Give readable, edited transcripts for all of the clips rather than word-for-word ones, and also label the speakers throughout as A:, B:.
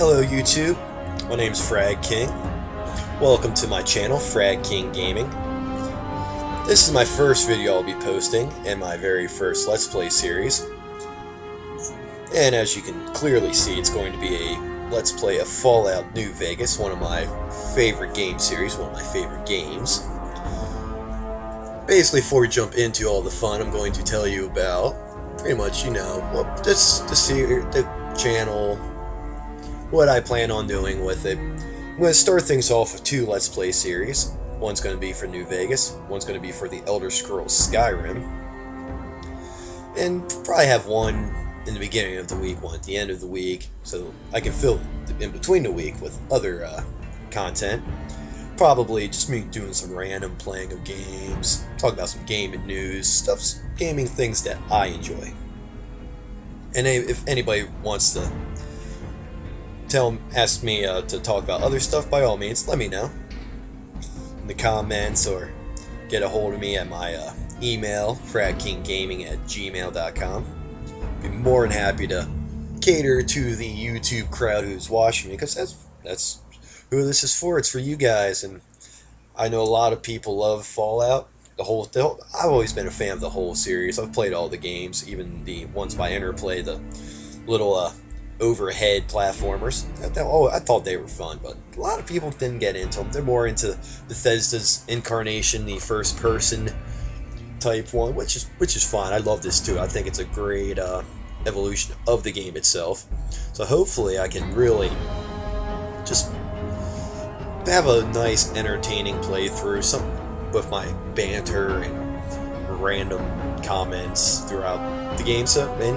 A: Hello YouTube, my name's FragKing. Welcome to my channel, FragKing Gaming. This is my first video I'll be posting in my very first Let's Play series. And as you can clearly see, it's going to be a Let's Play of Fallout New Vegas, one of my favorite game series, one of my favorite games. Basically, before we jump into all the fun, I'm going to tell you about pretty much, the channel, what I plan on doing with it. I'm going to start things off with two Let's Play series. One's going to be for New Vegas, one's going to be for the Elder Scrolls Skyrim. And probably have one in the beginning of the week, one at the end of the week, so I can fill in between the week with other content. Probably just me doing some random playing of games, talk about some gaming news, gaming things that I enjoy. And if anybody wants to ask me to talk about other stuff, by all means, let me know in the comments or get a hold of me at my email, fragkinggaming@gmail.com. Be more than happy to cater to the YouTube crowd who's watching me, because that's who this is for. It's for you guys, and I know a lot of people love Fallout. I've always been a fan of the whole series. I've played all the games, even the ones by Interplay, the little overhead platformers. I thought they were fun, but a lot of people didn't get into them. They're more into Bethesda's incarnation, the first-person type one, which is fine. I love this too. I think it's a great evolution of the game itself. So hopefully I can really just have a nice, entertaining playthrough, with my banter and random comments throughout the game. So, and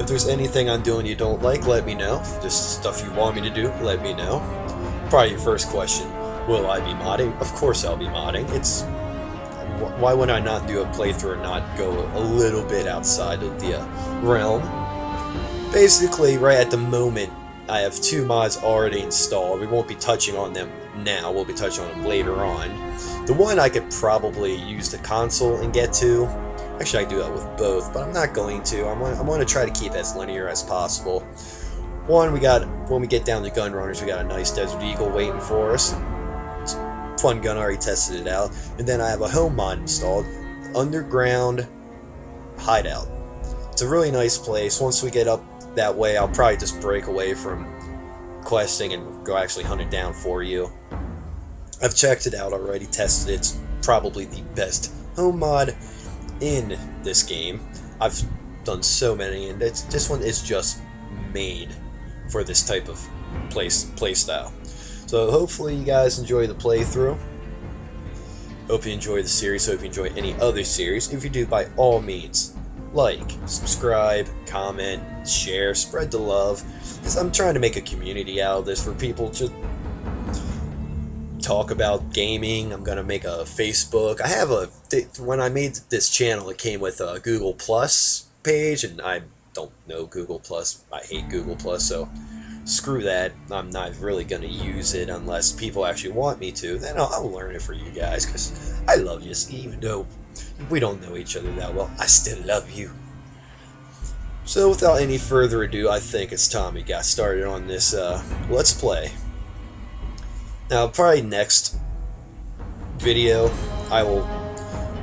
A: if there's anything I'm doing you don't like, let me know. If there's stuff you want me to do, let me know. Probably your first question, will I be modding? Of course I'll be modding. Why would I not do a playthrough and not go a little bit outside of the realm? Basically, right at the moment, I have two mods already installed. We won't be touching on them now. We'll be touching on them later on. The one I could probably use the console and get to. Actually, I do that with both, but I'm not going to. I'm going to try to keep it as linear as possible. One, when we get down to gun runners, we got a nice Desert Eagle waiting for us. It's a fun gun, I already tested it out. And then I have a home mod installed, Underground Hideout. It's a really nice place. Once we get up that way, I'll probably just break away from questing and go actually hunt it down for you. I've checked it out already, tested it. It's probably the best home mod in this game. I've done so many, and this one is just made for this type of play style. So hopefully you guys enjoy the playthrough. Hope you enjoy the series. Hope you enjoy any other series. If you do, by all means, like, subscribe, comment, share, spread the love, because I'm trying to make a community out of this for people to talk about gaming. I'm gonna make a Facebook. When I made this channel, it came with a Google Plus page, and I don't know Google Plus. I hate Google Plus, so screw that. I'm not really gonna use it unless people actually want me to. Then I'll learn it for you guys, because I love you, even though we don't know each other that well. I still love you. So without any further ado, I think it's time we got started on this Let's Play. Now, probably next video, I will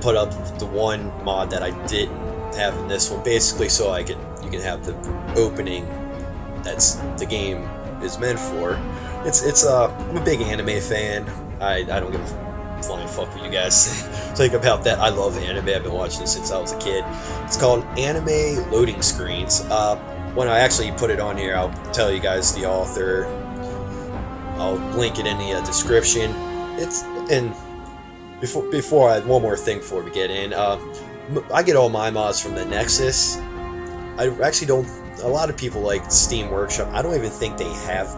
A: put up the one mod that I didn't have in this one, basically so you can have the opening that's the game is meant for. I'm a big anime fan. I don't give a flying fuck what you guys think about that. I love anime. I've been watching it since I was a kid. It's called Anime Loading Screens. When I actually put it on here, I'll tell you guys the author. I'll link it in the description. Before one more thing before we get in. I get all my mods from the Nexus. I actually don't. A lot of people like Steam Workshop. I don't even think they have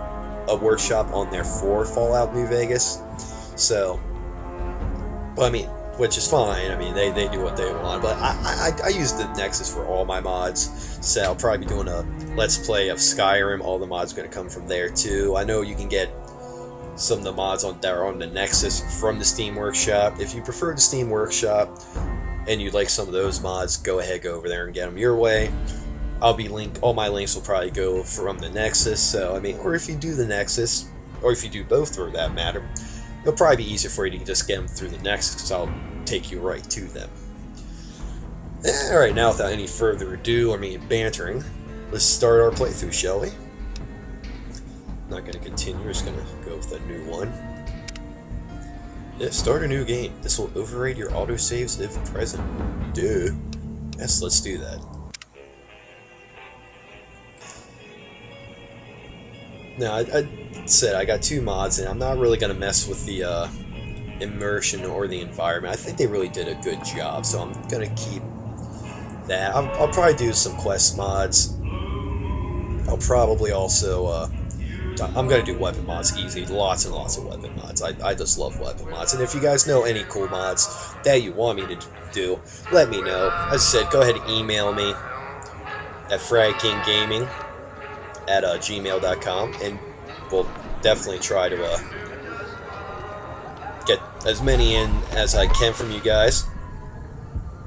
A: a workshop on there for Fallout New Vegas. So, but I mean, which is fine. I mean, they do what they want. But I use the Nexus for all my mods. So I'll probably be doing a Let's Play of Skyrim. All the mods are going to come from there too. I know you can get some of the mods that are on the Nexus from the Steam Workshop. If you prefer the Steam Workshop and you'd like some of those mods, go ahead, go over there and get them your way. all my links will probably go from the Nexus. So I mean, or if you do the Nexus, or if you do both for that matter, it'll probably be easier for you to just get them through the Nexus because I'll take you right to them. Alright, now without any further ado, bantering, let's start our playthrough, shall we? Not going to continue, we're just going to go with a new one. Yeah, start a new game. This will override your autosaves if present. Duh. Yes, let's do that. Now, I said I got 2 mods, and I'm not really going to mess with the immersion or the environment. I think they really did a good job, so I'm going to keep that. I'll probably do some quest mods. I'll probably also, I'm going to do weapon mods easy. Lots and lots of weapon mods. I just love weapon mods. And if you guys know any cool mods that you want me to do, let me know. As I said, go ahead and email me at FragKing at gmail.com, and we'll definitely try to get as many in as I can from you guys.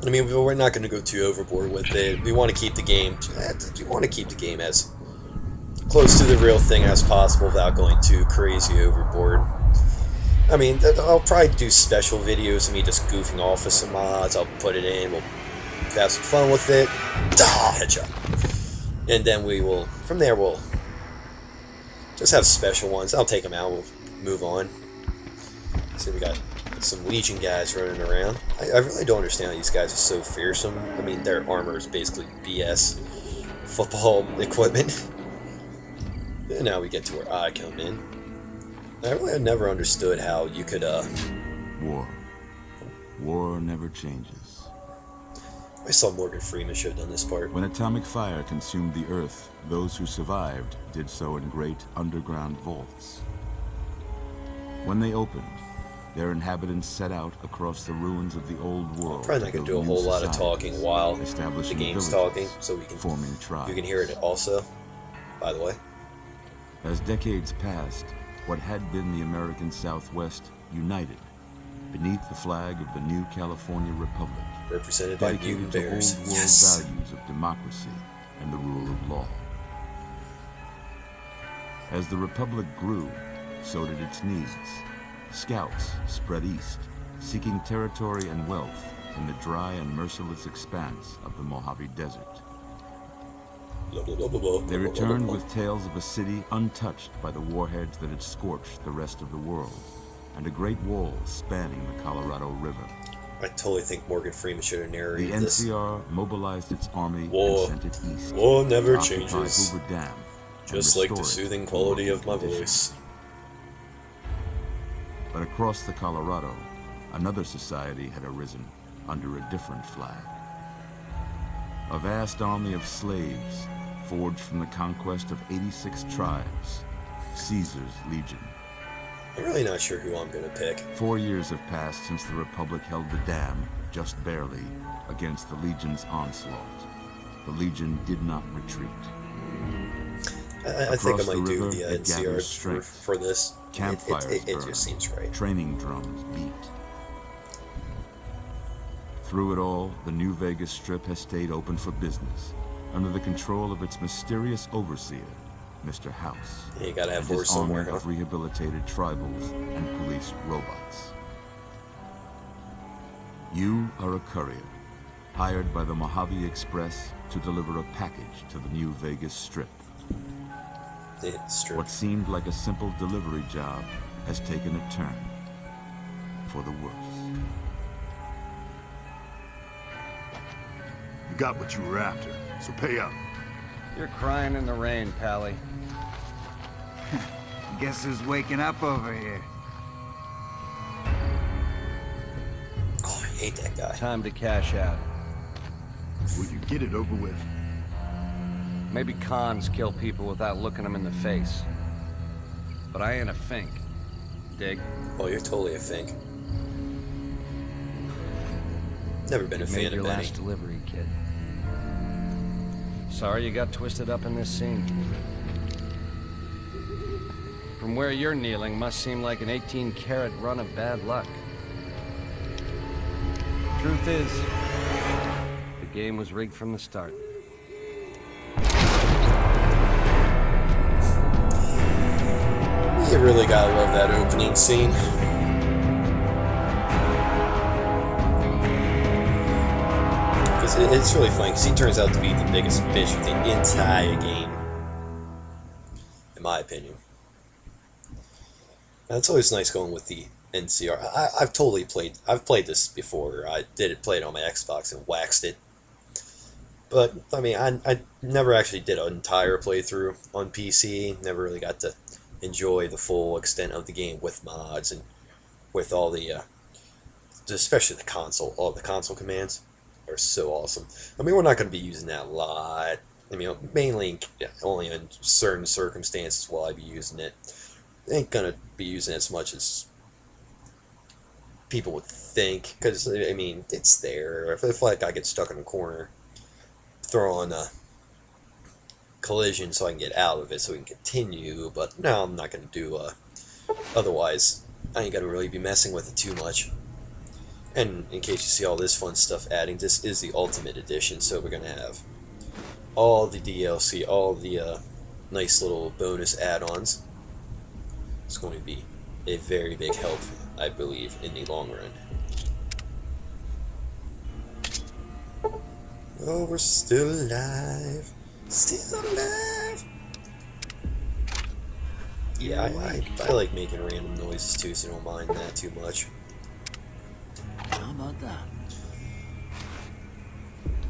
A: I mean, we're not going to go too overboard with it. We want to keep the game. You want to keep the game as close to the real thing as possible without going too crazy overboard. I mean, I'll probably do special videos of me just goofing off with some mods. I'll put it in. We'll have some fun with it. Headshot. And then we will, from there, we'll just have special ones. I'll take them out. We'll move on. See, we got some Legion guys running around. I really don't understand how these guys are so fearsome. I mean, their armor is basically BS football equipment. And now we get to where I come in. I really have never understood how you could,
B: War never changes.
A: I saw Morgan Freeman should have done this part.
B: When atomic fire consumed the Earth, those who survived did so in great underground vaults. When they opened, their inhabitants set out across the ruins of the old world.
A: Probably not going to do a whole lot of talking while the game's talking, so we can
B: forming tribes.
A: You can hear it also, by the way.
B: As decades passed, what had been the American Southwest united beneath the flag of the new California Republic,
A: represented by mutant bears.
B: Old world values of democracy and the rule of law. As the Republic grew, so did its needs. Scouts spread east, seeking territory and wealth in the dry and merciless expanse of the Mojave Desert. They returned with tales of a city untouched by the warheads that had scorched the rest of the world, and a great wall spanning the Colorado River.
A: I totally think Morgan Freeman should have narrated this.
B: The NCR mobilized its army and sent it east.
A: War never changes,
B: Hoover Dam,
A: just like the soothing quality of my voice.
B: But across the Colorado, another society had arisen under a different flag. A vast army of slaves, forged from the conquest of 86 tribes, Caesar's Legion.
A: I'm really not sure who I'm going to pick.
B: 4 years have passed since the Republic held the dam, just barely, against the Legion's onslaught. The Legion did not retreat.
A: I think I might do the NCR for this.
B: Campfires
A: it just seems right.
B: Training drums beat. Through it all, the New Vegas Strip has stayed open for business, under the control of its mysterious overseer, Mr. House.
A: Yeah, you gotta have
B: and
A: horse somewhere,
B: his army of rehabilitated tribals and police robots. You are a courier, hired by the Mojave Express to deliver a package to the New Vegas Strip. What seemed like a simple delivery job has taken a turn for the worse.
C: You got what you were after, so pay up.
D: You're crying in the rain, Pally.
E: Guess who's waking up over here?
A: Oh, I hate that guy.
D: Time to cash out.
C: Will you get it over with?
D: Maybe cons kill people without looking them in the face. But I ain't a fink. Dig?
A: Oh, you're totally a fink. Never been a fan of
D: your
A: Benny.
D: last delivery, kid. Sorry you got twisted up in this scene. From where you're kneeling must seem like an 18-carat run of bad luck. Truth is, the game was rigged from the start.
A: You really gotta love that opening scene. Because it's really funny, because he turns out to be the biggest bitch of the entire game. In my opinion. Now, it's always nice going with the NCR. I've played this before. I play it on my Xbox and waxed it. But, I mean, I never actually did an entire playthrough on PC. Never really got to enjoy the full extent of the game with mods and with all the, especially the console. All the console commands are so awesome. I mean, we're not going to be using that a lot. I mean, mainly only in certain circumstances will I be using it. I ain't going to be using it as much as people would think. Because, I mean, it's there. If like, I get stuck in a corner, throw on a collision so I can get out of it so we can continue, but no, I'm not going to do otherwise I ain't going to really be messing with it too much. And in case you see all this fun stuff adding, this is the Ultimate Edition, so we're going to have all the DLC, all the nice little bonus add-ons. It's going to be a very big help, I believe, in the long run. Oh, we're still alive. Still alive. Yeah, I like making random noises too, so don't mind that too much.
F: How about that?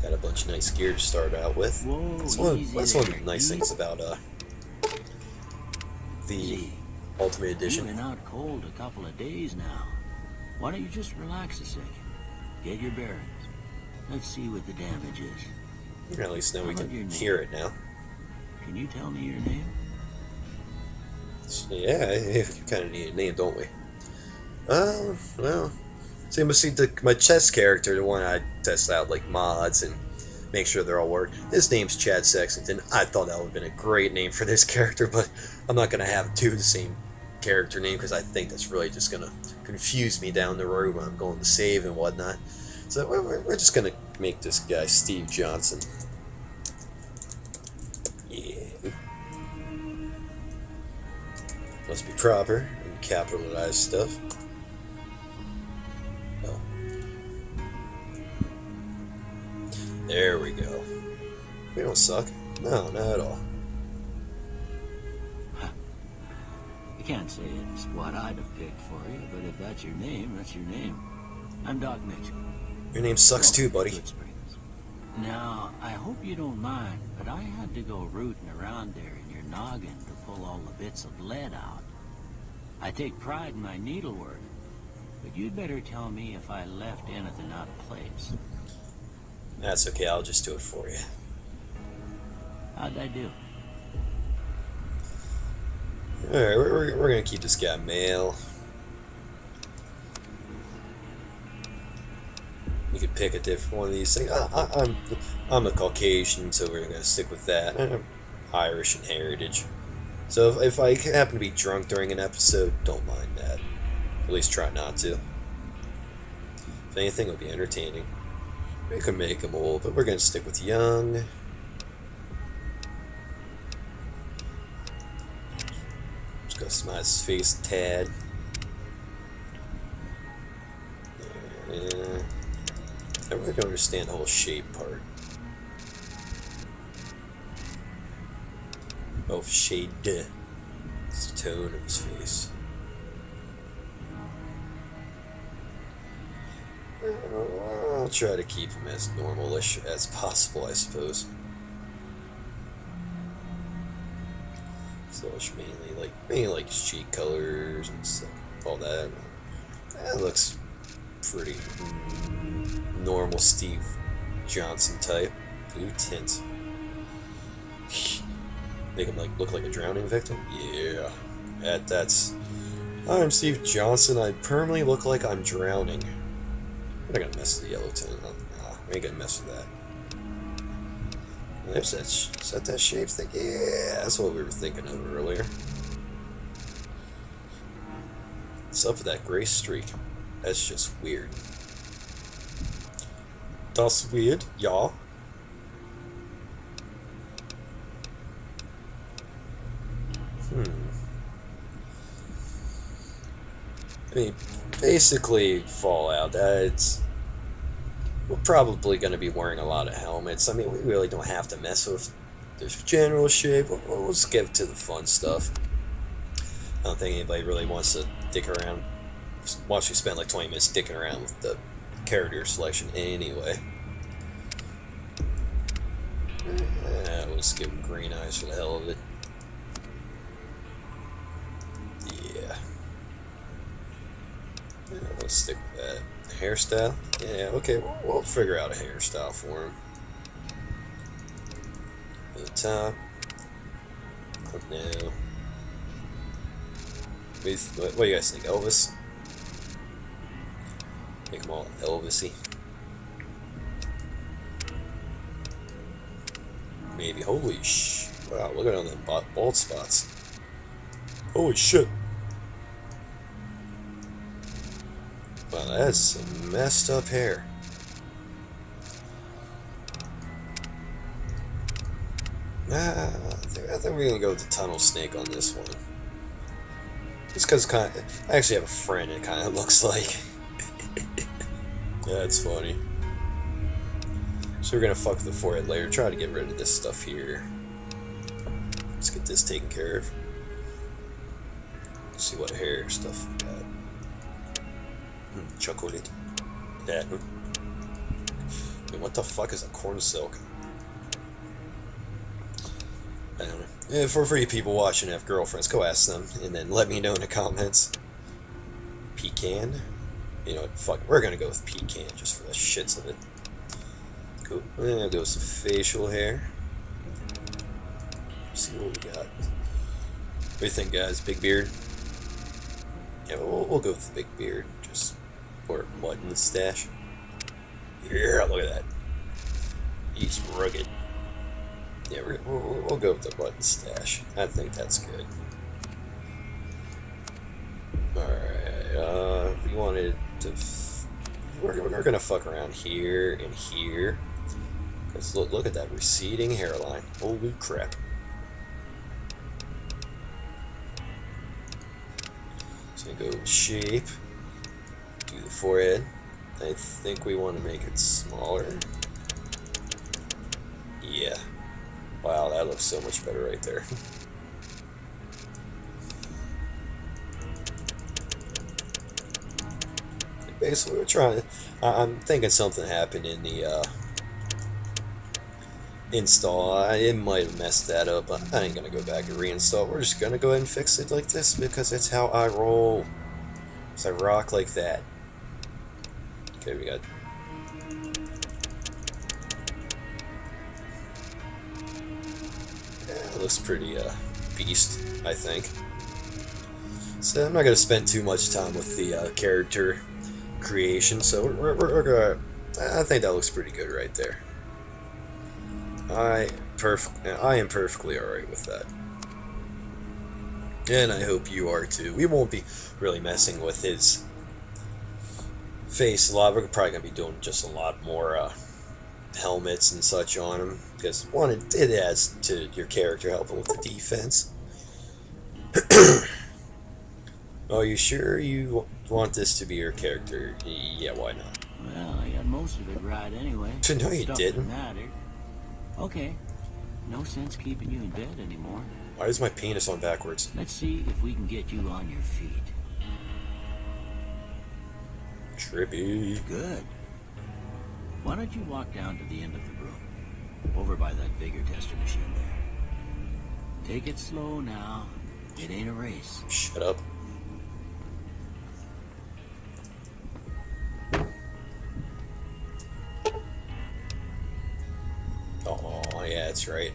A: Got a bunch of nice gear to start out with.
F: Whoa,
A: That's one of the nice things about the Ultimate Edition.
F: You've been out cold a couple of days now. Why don't you just relax a second? Get your bearings. Let's see what the damage is.
A: At least now we can hear it now.
F: Can you tell me your name?
A: Yeah, we kind of need a name, don't we? Well, so you must see my chess character, the one I test out like mods and make sure they're all work. His name's Chad Sexington. I thought that would have been a great name for this character, but I'm not gonna have two of the same character name because I think that's really just gonna confuse me down the road when I'm going to save and whatnot. So we're just gonna make this guy Steve Johnson. Yeah. Must be proper and capitalized stuff. Oh. There we go. We don't suck. No, not at all.
F: I can't say it's what I'd have picked for you, but if that's your name, that's your name. I'm Doc Mitchell.
A: Your name sucks too, buddy.
F: Good Springs. Now, I hope you don't mind, but I had to go rooting around there in your noggin to pull all the bits of lead out. I take pride in my needlework, but you'd better tell me if I left anything out of place.
A: That's okay, I'll just do it for you.
F: How'd I do?
A: Alright, we're gonna keep this guy male. You could pick a different one of these things. I'm a Caucasian, so we're gonna stick with that. I'm Irish in heritage. So if I happen to be drunk during an episode, don't mind that. At least try not to. If anything, it'll be entertaining. We could make him old, but we're gonna stick with young. Just customize his face a tad. Yeah. I really don't understand the whole shape part. Oh, shade. It's the tone of his face. I'll try to keep him as normalish as possible, I suppose. So it's mainly like his cheek colors and stuff, all that. That looks pretty normal Steve Johnson type. Blue tint. Make him look like a drowning victim? Yeah. That's I'm Steve Johnson, I permanently look like I'm drowning. We're not gonna mess with the yellow tint. Nah, we ain't gonna mess with that. There's that, is that shape thing? Yeah, that's what we were thinking of earlier. What's up with that gray streak? That's just weird. That's weird, y'all. I mean, basically Fallout. We're probably going to be wearing a lot of helmets. I mean, we really don't have to mess with the general shape. We'll skip to the fun stuff. I don't think anybody really wants to dick around. Once we spend like 20 minutes dicking around with the character selection anyway. We'll skip green eyes for the hell of it. Yeah. Let's stick with that. Hairstyle? Yeah, okay, we'll figure out a hairstyle for him. At the top. Click now. What do you guys think? Elvis? Make them all Elvis-y. Maybe. Holy sh... Wow, look at all them bald spots. Holy shit. Wow, that's some messed up hair. I think we're gonna go with the tunnel snake on this one. Just because I actually have a friend it kind of looks like. That's funny. So we're gonna fuck the forehead layer, try to get rid of this stuff here. Let's get this taken care of. Let's see what hair stuff we got. Chocolate. That. And what the fuck is a corn silk? I don't know. For you people watching have girlfriends, go ask them and then let me know in the comments. Pecan? You know what, fuck, we're gonna go with pecan just for the shits of it. Cool. We're gonna go with some facial hair. Let's see what we got. What do you think, guys? Big beard? Yeah, we'll go with the big beard. Just or mutton stash. Yeah, look at that. He's rugged. Yeah, we'll go with the button stash. I think that's good. Alright, we wanted to... We're gonna fuck around here and here. Because look at that receding hairline. Holy crap. So we go with shape. Do the forehead. I think we want to make it smaller. Yeah. Wow, that looks so much better right there. Basically, we're trying. I'm thinking something happened in the install. It might have messed that up. I ain't gonna go back and reinstall. We're just gonna go ahead and fix it like this because it's how I roll. So I rock like that. Okay, we got. Yeah, it looks pretty beast, I think. So I'm not gonna spend too much time with the character creation. So we're gonna. I think that looks pretty good right there. I am perfectly alright with that. And I hope you are too. We won't be really messing with his face a lot. We're probably going to be doing just a lot more helmets and such on him. Because, one, it adds to your character helping with the defense. Oh, you sure you want this to be your character? Yeah, why not?
F: Well, I got most of it right anyway.
A: No, you
F: Stuff
A: didn't.
F: that mattered. Okay. No sense keeping you in bed anymore.
A: Why is my penis on backwards?
F: Let's see if we can get you on your feet.
A: Trippy.
F: Good. Why don't you walk down to the end of the room? Over by that vigor tester machine there. Take it slow now. It ain't a race.
A: Shut up. Oh, yeah, that's right.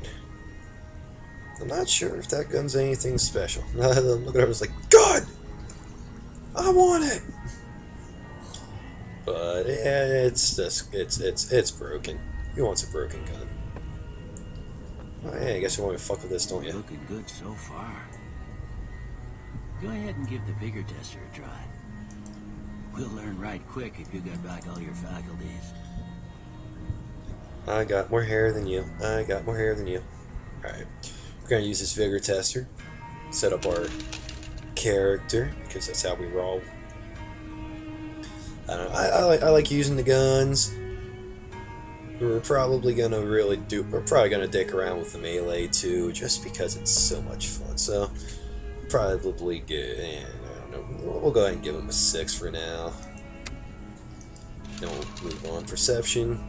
A: I'm not sure if that gun's anything special. Look at it, I was like, God! I want it! But yeah, it's broken. Who wants a broken gun? Oh yeah, I guess you want me to fuck with this, don't you?
F: Looking good so far. Go ahead and give the vigor tester a try. We'll learn right quick if you got back all your faculties.
A: I got more hair than you. I got more hair than you. Alright. We're going to use this vigor tester. Set up our character, because that's how we roll. I don't know. I like using the guns. We're probably gonna dick around with the melee too, just because it's so much fun. So probably good. I don't know. We'll go ahead and give him a 6 for now. Then we'll move on. Perception.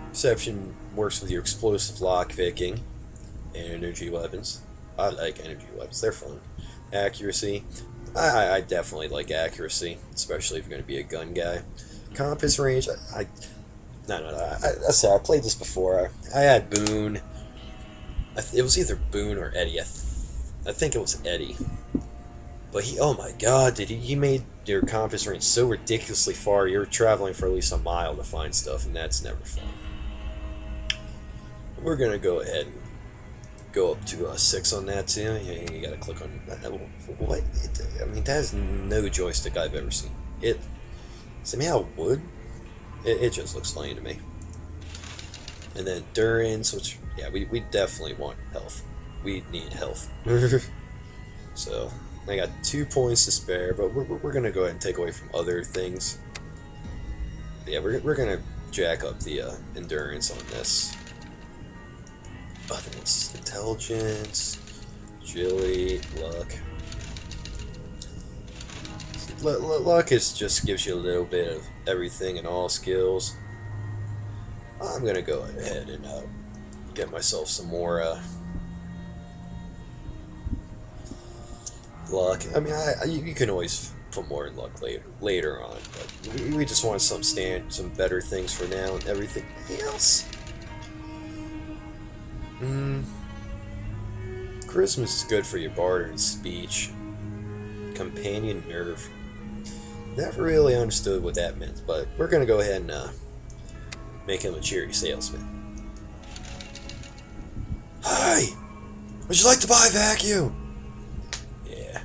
A: Perception works with your explosive lockpicking and energy weapons. I like energy weapons. They're fun. Accuracy. I definitely like accuracy, especially if you're going to be a gun guy. Compass range. I played this before. I had Boone. It was either Boone or Eddie. I think it was Eddie. But oh my god, he made your compass range so ridiculously far. You're traveling for at least a mile to find stuff, and that's never fun. We're gonna go ahead and go up to 6 on that too. Yeah, you gotta click on what? I mean, that is no joystick I've ever seen. Somehow wood. It just looks lame to me. And then endurance, which yeah, we definitely want health. We need health. So I got 2 points to spare, but we're gonna go ahead and take away from other things. Yeah, we're gonna jack up the endurance on this. Other ones, intelligence, agility, luck. Luck just gives you a little bit of everything and all skills. I'm gonna go ahead and get myself some more luck. I mean, you can always put more in luck later on, but we just want some better things for now, and everything else. Charisma is good for your barter and speech. Companion nerve. Never really understood what that meant, but we're gonna go ahead and make him a cheery salesman. Hi! Would you like to buy a vacuum? Yeah.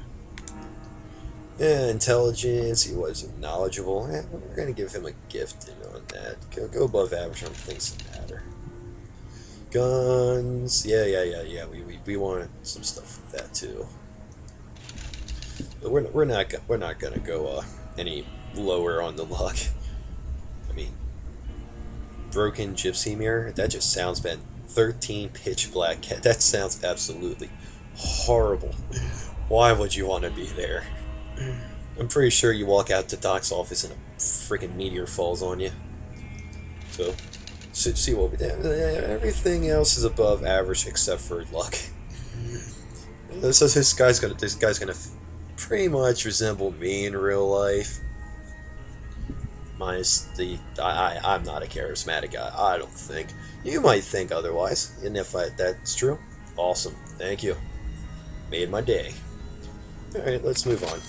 A: Yeah, intelligence, he wasn't knowledgeable. We're gonna give him a gift on that. Go above average on things that matter. Guns, yeah. We want some stuff with that too. But we're not gonna go any lower on the luck. I mean, broken gypsy mirror. That just sounds bad. 13 pitch black cat. That sounds absolutely horrible. Why would you want to be there? I'm pretty sure you walk out to Doc's office and a freaking meteor falls on you. So see what we did. Everything else is above average except for luck. So this guy's gonna pretty much resemble me in real life. Minus I'm not a charismatic guy. I don't think. You might think otherwise, and if that's true, awesome. Thank you. Made my day. All right, let's move on.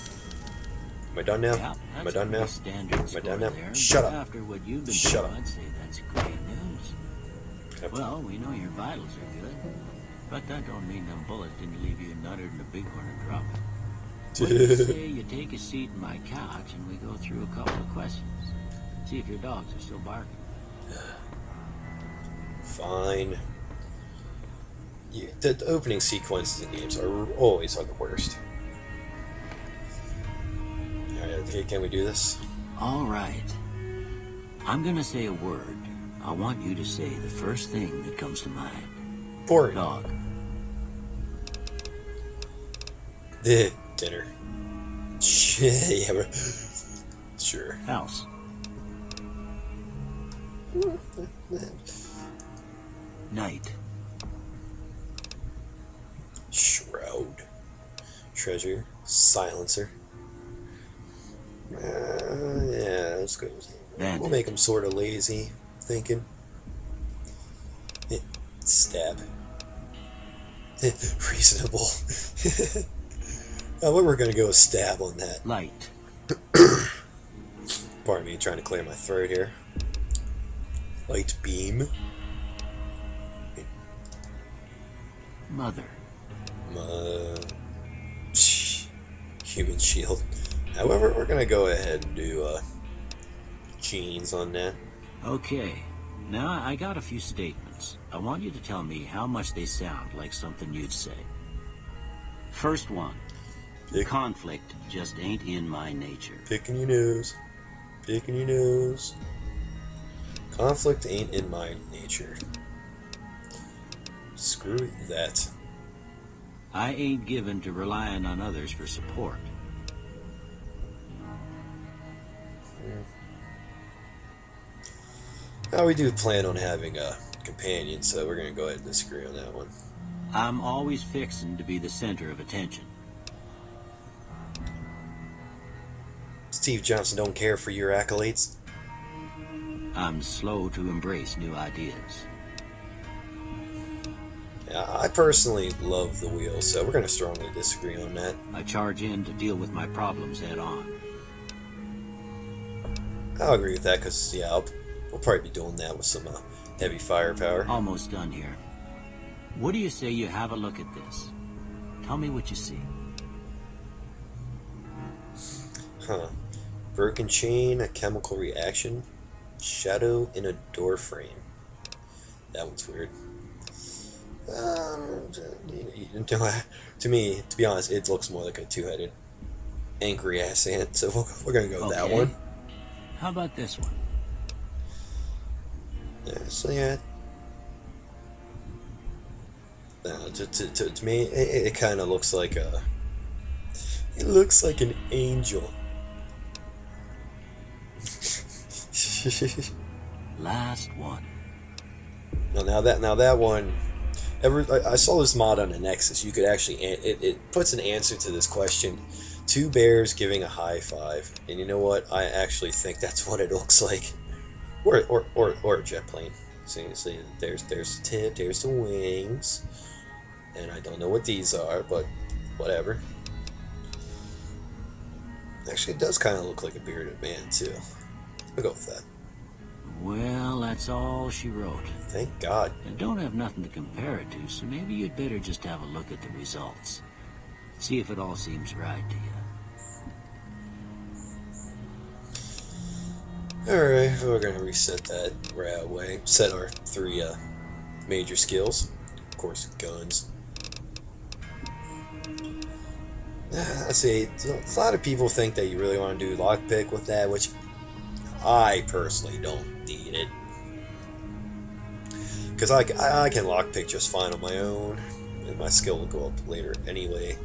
A: Am I done now?
F: Yeah,
A: Am I done now?
F: Am
A: I done now? Shut up.
F: After what you've been
A: Shut
F: doing,
A: up.
F: I'd say that's great news.
A: Okay.
F: Well, we know your vitals are good, but that don't mean them bullets didn't leave you nuttered in the bighorn and drop. What do you say you take a seat in my couch and we go through a couple of questions? See if your dogs are still barking.
A: Fine. The opening sequences in games are always the worst. Alright, okay, can we do this?
F: All right. I'm gonna say a word. I want you to say the first thing that comes to mind.
A: Boring.
F: Dog.
A: Dinner. Yeah, sure.
F: House. Night.
A: Shroud. Treasure. Silencer. Yeah, that's good.
F: Bandit.
A: We'll make him sort of lazy, thinking. Stab. Reasonable. We're gonna go with stab on that.
F: Light.
A: Pardon me, trying to clear my throat here. Light beam.
F: Mother.
A: Human shield. However, we're gonna go ahead and do jeans on that.
F: Okay. Now I got a few statements. I want you to tell me how much they sound like something you'd say. First one. Conflict just ain't in my nature.
A: Picking your nose. Picking your nose. Conflict ain't in my nature. Screw that.
F: I ain't given to relying on others for support.
A: Now we do plan on having a companion, so we're gonna go ahead and disagree on that one.
F: I'm always fixin' to be the center of attention.
A: Steve Johnson don't care for your accolades.
F: I'm slow to embrace new ideas.
A: Yeah, I personally love the wheel, so we're gonna strongly disagree on that.
F: I charge in to deal with my problems head on.
A: I'll agree with that, because, yeah, we'll probably be doing that with some heavy firepower.
F: Almost done here. What do you say you have a look at this? Tell me what you see.
A: Huh. Broken chain, a chemical reaction, shadow in a door frame. That one's weird. To me, to be honest, it looks more like a two-headed angry ass ant, so we're gonna go with that one.
F: How about this one?
A: Yeah, so yeah. To me, it kind of looks like a. It looks like an angel.
F: Last one.
A: Now that one. I saw this mod on the Nexus. You could actually it puts an answer to this question: two bears giving a high five. And you know what? I actually think that's what it looks like, or a jet plane. See, there's the tip, there's the wings, and I don't know what these are, but whatever. Actually, it does kind of look like a bearded man too. I'll go with that.
F: Well, that's all she wrote.
A: Thank God.
F: I don't have nothing to compare it to, so maybe you'd better just have a look at the results. See if it all seems right to you.
A: Alright, we're going to reset that right away. Set our three major skills. Of course, guns. Let's see, a lot of people think that you really want to do lockpick with that, which I personally don't need it. Because I can lockpick just fine on my own, and my skill will go up later anyway.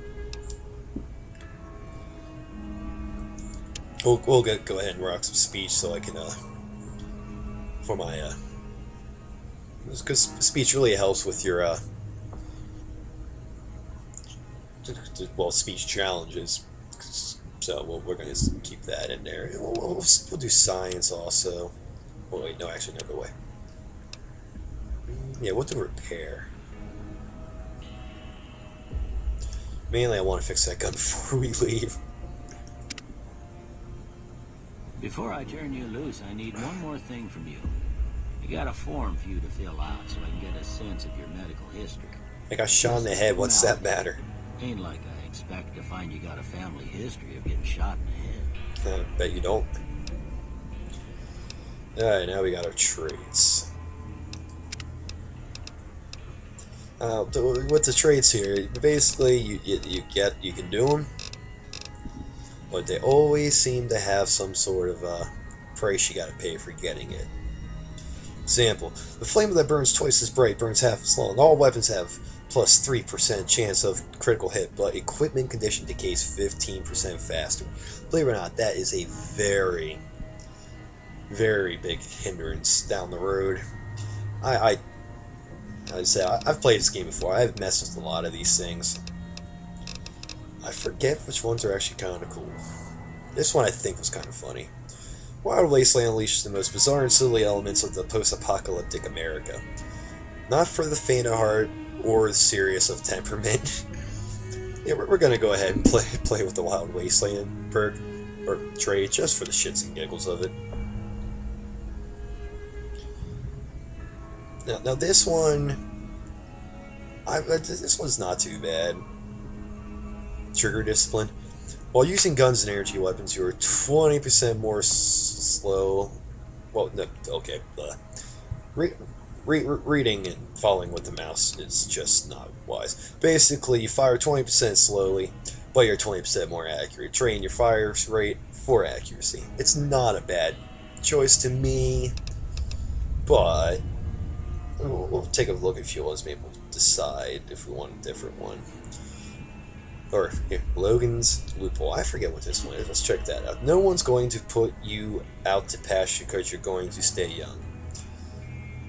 A: We'll go ahead and rock some speech so I can, for my, because speech really helps with your, well, speech challenges. So we're going to keep that in there. We'll do science also. Oh, wait, no, actually, no, go away. Yeah, we'll do repair. Mainly, I want to fix that gun before we leave.
F: Before I turn you loose, I need one more thing from you. I got a form for you to fill out so I can get a sense of your medical history.
A: I got shot in the head. What's that matter?
F: Ain't like I expect to find you got a family history of getting shot in the head.
A: I bet you don't. Alright, now we got our traits. With the traits here, basically you can do them, but they always seem to have some sort of price you gotta pay for getting it. Example: the flame that burns twice as bright burns half as long. All weapons have plus 3% chance of critical hit, but equipment condition decays 15% faster. Believe it or not, that is a very, very big hindrance down the road. I'd say I've played this game before. I've messed with a lot of these things. I forget which ones are actually kind of cool. This one I think was kind of funny. Wild Wasteland unleashes the most bizarre and silly elements of the post-apocalyptic America. Not for the faint of heart or the serious of temperament. Yeah, we're gonna go ahead and play with the Wild Wasteland perk or trait just for the shits and giggles of it. Now this one, this one's not too bad. Trigger discipline. While using guns and energy weapons, you are 20% more slow. Well, no, okay. Reading and following with the mouse is just not wise. Basically, you fire 20% slowly, but but you're 20% more accurate. Train your fire rate for accuracy. It's not a bad choice to me, but we'll take a look at fuel and maybe we'll decide if we want a different one. Or here, Logan's loophole. I forget what this one is. Let's check that out. No one's going to put you out to pasture because you're going to stay young.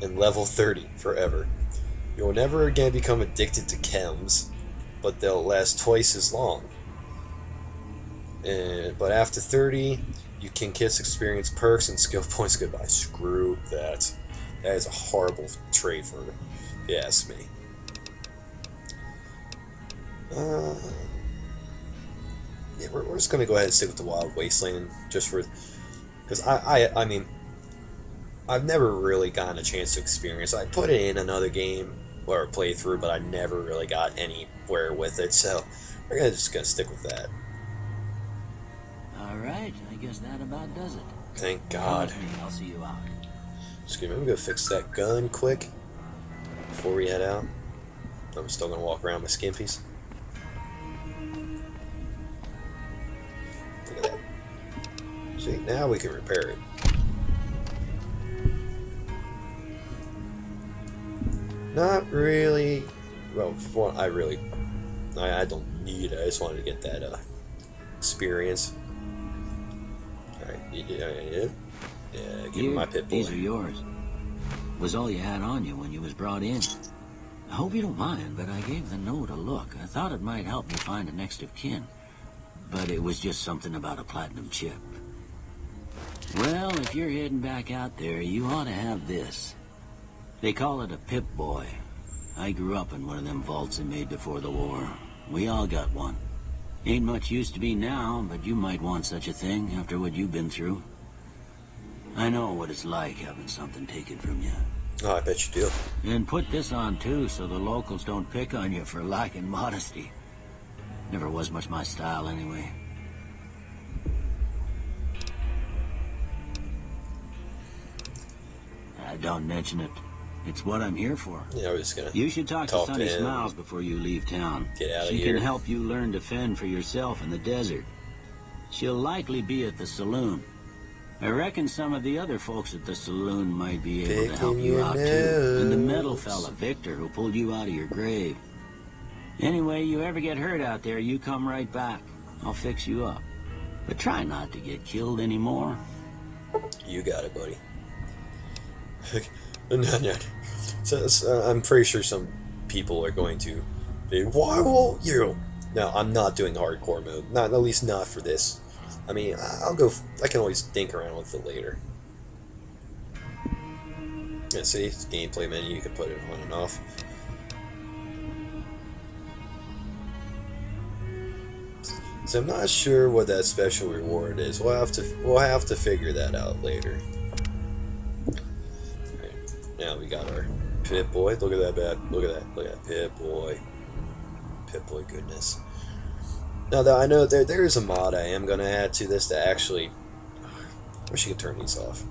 A: And level 30 forever. You'll never again become addicted to chems, but they'll last twice as long. But after 30, you can kiss experience perks and skill points goodbye. Screw that. That is a horrible trade for me, if you ask me. Yeah, we're just gonna go ahead and stick with the Wild Wasteland just for, because I mean, I've never really gotten a chance to experience. I put it in another game or playthrough, but I never really got anywhere with it. So we're just gonna stick with that.
F: All right, I guess that about does it.
A: Thank God.
F: Come with me, I'll see you out.
A: Excuse me, I'm gonna go fix that gun quick before we head out. I'm still gonna walk around my skimpies. Look at that. See, now we can repair it. Not really. Well, for one, I don't need it. I just wanted to get that experience. All right, yeah, give me my pit boy.
F: These are yours. Was all you had on you when you was brought in. I hope you don't mind, but I gave the note a look. I thought it might help me find a next of kin, but it was just something about a platinum chip. Well, if you're heading back out there, you ought to have this. They call it a Pip-Boy. I grew up in one of them vaults they made before the war. We all got one. Ain't much use to be now, but you might want such a thing after what you've been through. I know what it's like having something taken from you.
A: Oh, I bet you do.
F: And put this on too, so the locals don't pick on you for lacking modesty. Never was much my style anyway. Don't mention it. It's what I'm here for.
A: Yeah, we're just gonna.
F: You should talk to Sunny
A: him.
F: Smiles before you leave town.
A: Get out of
F: She
A: here.
F: can help you learn to fend for yourself in the desert. She'll likely be at the saloon. I reckon some of the other folks at the saloon might be able to help
A: Picking
F: you
A: your
F: out too. And the
A: nose.
F: metal fella, Victor, who pulled you out of your grave. Anyway, you ever get hurt out there, you come right back. I'll fix you up. But try not to get killed anymore.
A: You got it, buddy. No. So, I'm pretty sure some people are going to be, why won't you? No, I'm not doing hardcore mode. Not, at least not for this. I mean, I can always think around with it later. Yeah, see, it's gameplay menu, you can put it on and off. So I'm not sure what that special reward is. We'll have to figure that out later. Now we got our Pip-Boy. Look at that Look at that Pip-Boy. Pip-Boy goodness. Now that I know there is a mod I am gonna add to this that actually, I wish you could turn these off.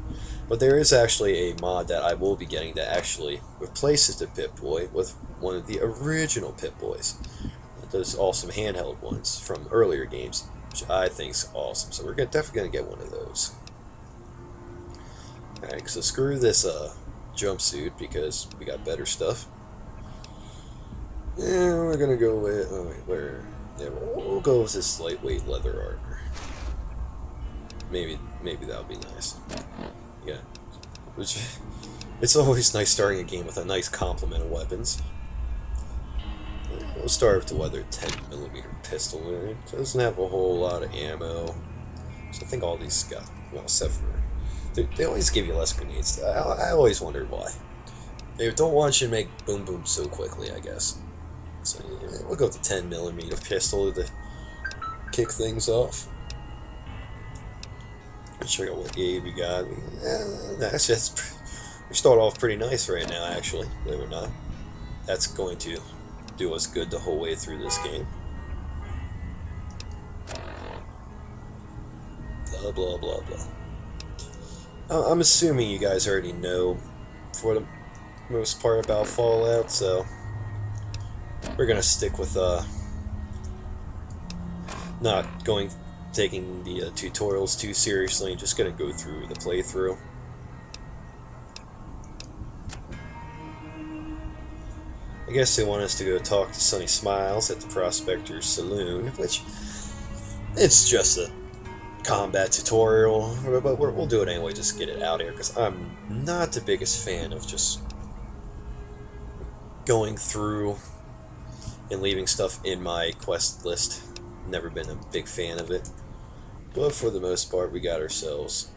A: But there is actually a mod that I will be getting that actually replaces the Pip-Boy with one of the original Pip-Boys. Those awesome handheld ones from earlier games, which I think is awesome. So we're definitely gonna get one of those. Alright, so screw this jumpsuit because we got better stuff. Yeah, we're gonna go with we'll go with this lightweight leather armor. Maybe that would be nice. Yeah, which it's always nice starting a game with a nice complement of weapons. We'll start with the weather 10mm pistol. It doesn't have a whole lot of ammo, so I think all these got, well, except for they always give you less grenades. I always wondered why. They don't want you to make boom boom so quickly, I guess. So yeah, we'll go with the 10mm pistol to kick things off. Let's check out what game we got. We start off pretty nice right now, actually, believe it or not. That's going to do us good the whole way through this game. Blah, blah, blah, blah. I'm assuming you guys already know, for the most part, about Fallout, so we're gonna stick with not taking the tutorials too seriously, and just gonna go through the playthrough. I guess they want us to go talk to Sunny Smiles at the Prospector's Saloon, which it's just a combat tutorial, but we'll do it anyway, just get it out here, because I'm not the biggest fan of just going through and leaving stuff in my quest list. Never been a big fan of it, but for the most part we got ourselves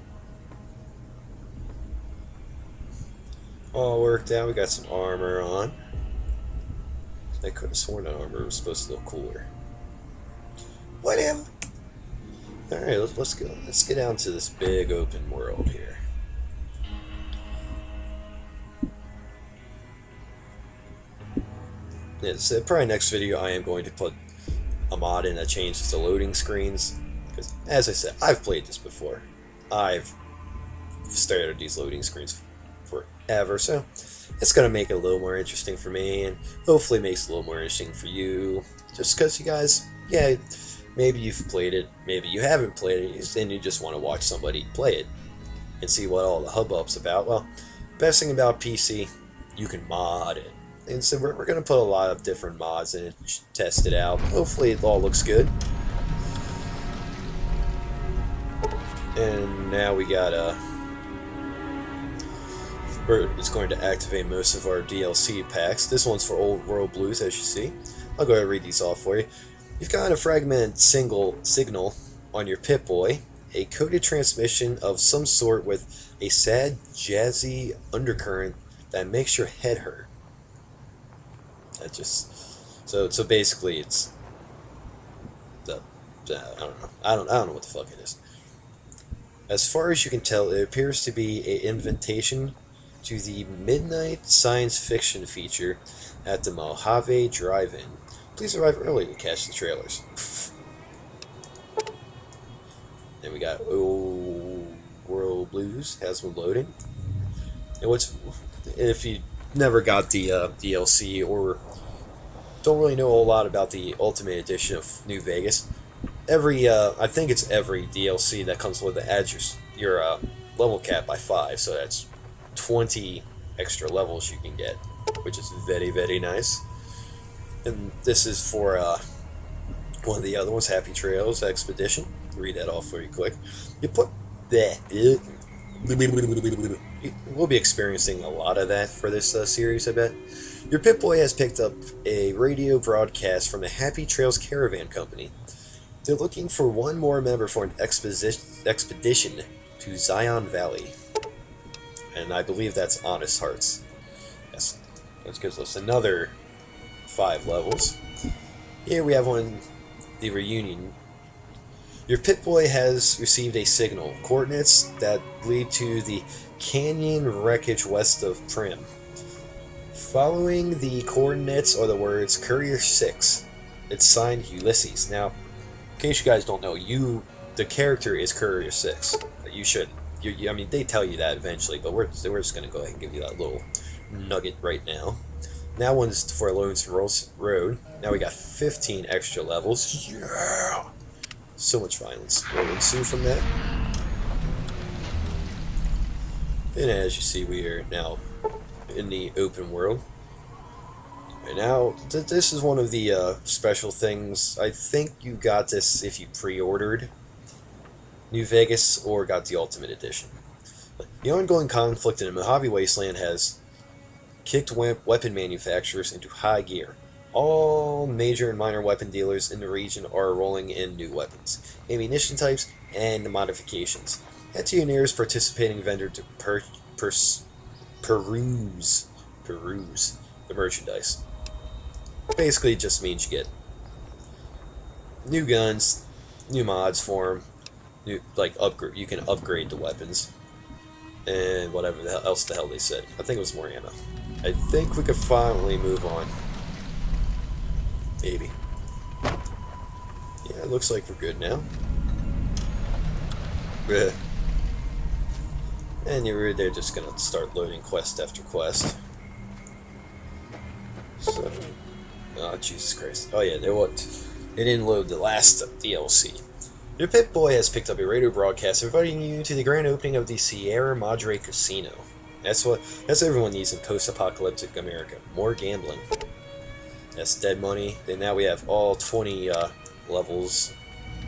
A: all worked out. We got some armor on. I could have sworn that armor was supposed to look cooler. Whatever. Alright, let's go. Let's get down to this big open world here. Yeah, so probably next video I am going to put a mod in that changes the loading screens. Because, as I said, I've played this before. I've stared at these loading screens forever, so it's going to make it a little more interesting for me, and hopefully makes it a little more interesting for you. Just because you guys, yeah, maybe you've played it, maybe you haven't played it, and you just want to watch somebody play it and see what all the hubbub's about. Well, best thing about PC, you can mod it. And so we're going to put a lot of different mods in it, test it out. Hopefully it all looks good. And now we got it's going to activate most of our DLC packs. This one's for Old World Blues, as you see. I'll go ahead and read these off for you. You've got a fragmented signal on your Pip-Boy, a coded transmission of some sort with a sad, jazzy undercurrent that makes your head hurt. That just so basically it's the I don't know. I don't know what the fuck it is. As far as you can tell, it appears to be an invitation to the midnight science fiction feature at the Mojave Drive-In. Please arrive early to catch the trailers. Then we got Old World Blues has been loading. And if you never got the DLC or don't really know a whole lot about the Ultimate Edition of New Vegas, I think it's every DLC that comes with it adds your level cap by 5, so that's 20 extra levels you can get, which is very, very nice. And this is for one of the other ones, Happy Trails Expedition. Read that off for you quick. We'll be experiencing a lot of that for this series, I bet. Your Pip-Boy has picked up a radio broadcast from the Happy Trails Caravan Company. They're looking for one more member for an expedition to Zion Valley. And I believe that's Honest Hearts. Yes, that gives us another 5 levels. Here we have the reunion. Your Pip-Boy has received a signal, coordinates that lead to the canyon wreckage west of Prim. Following the coordinates are the words Courier 6. It's signed Ulysses. Now, in case you guys don't know, the character is Courier 6. You should. I mean, they tell you that eventually, but we're just going to go ahead and give you that little nugget right now. That one's for Lonesome Road. Now we got 15 extra levels. Yeah! So much violence will ensue from that. And as you see, we are now in the open world. And now, this is one of the special things. I think you got this if you pre-ordered New Vegas or got the Ultimate Edition. The ongoing conflict in the Mojave Wasteland has kicked weapon manufacturers into high gear. All major and minor weapon dealers in the region are rolling in new weapons, ammunition types, and modifications. Head to your nearest participating vendor to peruse the merchandise. Basically, it just means you get new guns, new mods for them, upgrade. You can upgrade the weapons, and whatever else the hell they said. I think it was more ammo. I think we could finally move on. Maybe. Yeah, it looks like we're good now. Bleh. And they're just gonna start loading quest after quest. So, oh Jesus Christ! Oh yeah, It didn't load the last DLC. Your Pip-Boy has picked up a radio broadcast inviting you to the grand opening of the Sierra Madre Casino. That's everyone needs in post-apocalyptic America. More gambling. That's dead money. And now we have all 20 levels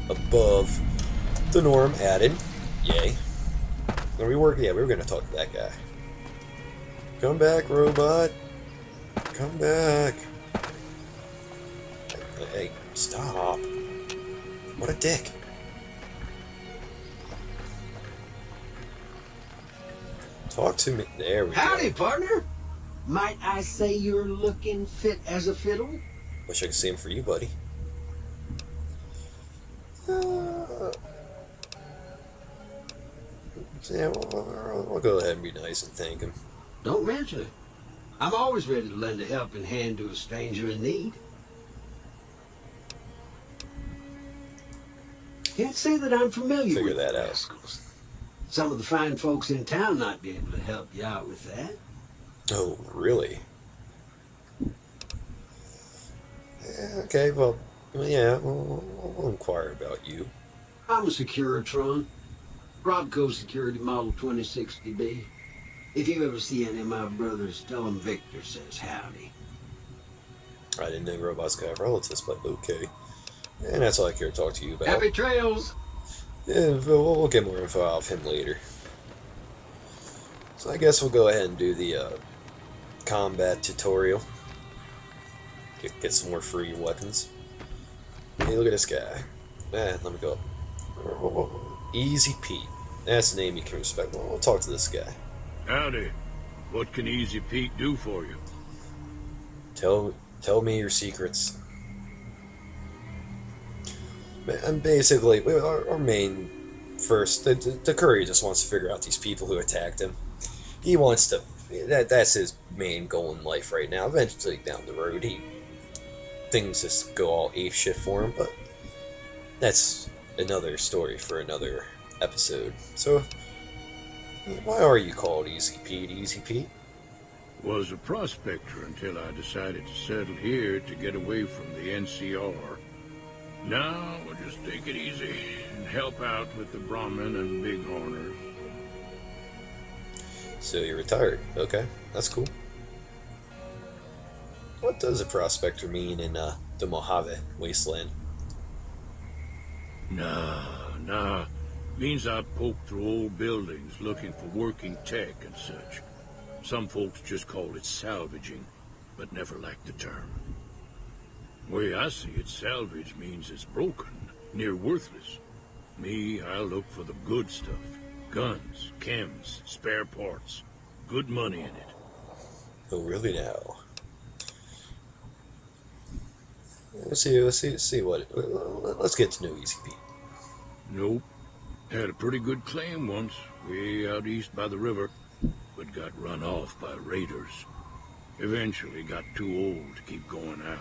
A: above the norm added. Yay. When we were going to talk to that guy. Come back, robot. Come back. Hey, stop. What a dick. Talk to me. There we
G: Howdy,
A: go.
G: partner. Might I say you're looking fit as a fiddle?
A: Wish I could see him for you, buddy. Yeah, we'll go ahead and be nice and thank him.
G: Don't mention it. I'm always ready to lend a helping hand to a stranger in need. Can't say that I'm familiar
A: Figure
G: with
A: that
G: the
A: out.
G: rascals. Some of the fine folks in town might be able to help you out with that.
A: Oh, really? Yeah, okay, well, yeah, we'll inquire about you.
G: I'm a Securitron. Robco Security Model 2060B. If you ever see any of my brothers, tell them Victor says howdy.
A: I didn't know robots could have relatives, but okay. And that's all I care to talk to you about.
G: Happy trails!
A: Yeah, we'll get more info out of him later. So I guess we'll go ahead and do the combat tutorial. Get some more free weapons. Hey, look at this guy. Let me go up. Easy Pete. That's the name you can respect. We'll talk to this guy.
C: Howdy. What can Easy Pete do for you?
A: Tell me your secrets. And basically, our main first, the courier just wants to figure out these people who attacked him. He wants to. That's his main goal in life right now. Eventually, down the road, things just go all ape shit for him. But that's another story for another episode. So, why are you called Easy Pete? Easy Pete?
C: Was a prospector until I decided to settle here to get away from the NCR. Now we'll just take it easy and help out with the Brahmin and Bighorners.
A: So you're retired. Okay, that's cool. What does a prospector mean in the Mojave wasteland?
C: Nah. Means I poke through old buildings looking for working tech and such. Some folks just call it salvaging, but never liked the term. Way I see it, salvage means it's broken, near worthless. Me, I look for the good stuff. Guns, chems, spare parts. Good money in it.
A: Oh, really now? Let's see what. Let's get to know Easy Pete.
C: Nope. Had a pretty good claim once, way out east by the river, but got run off by raiders. Eventually got too old to keep going out.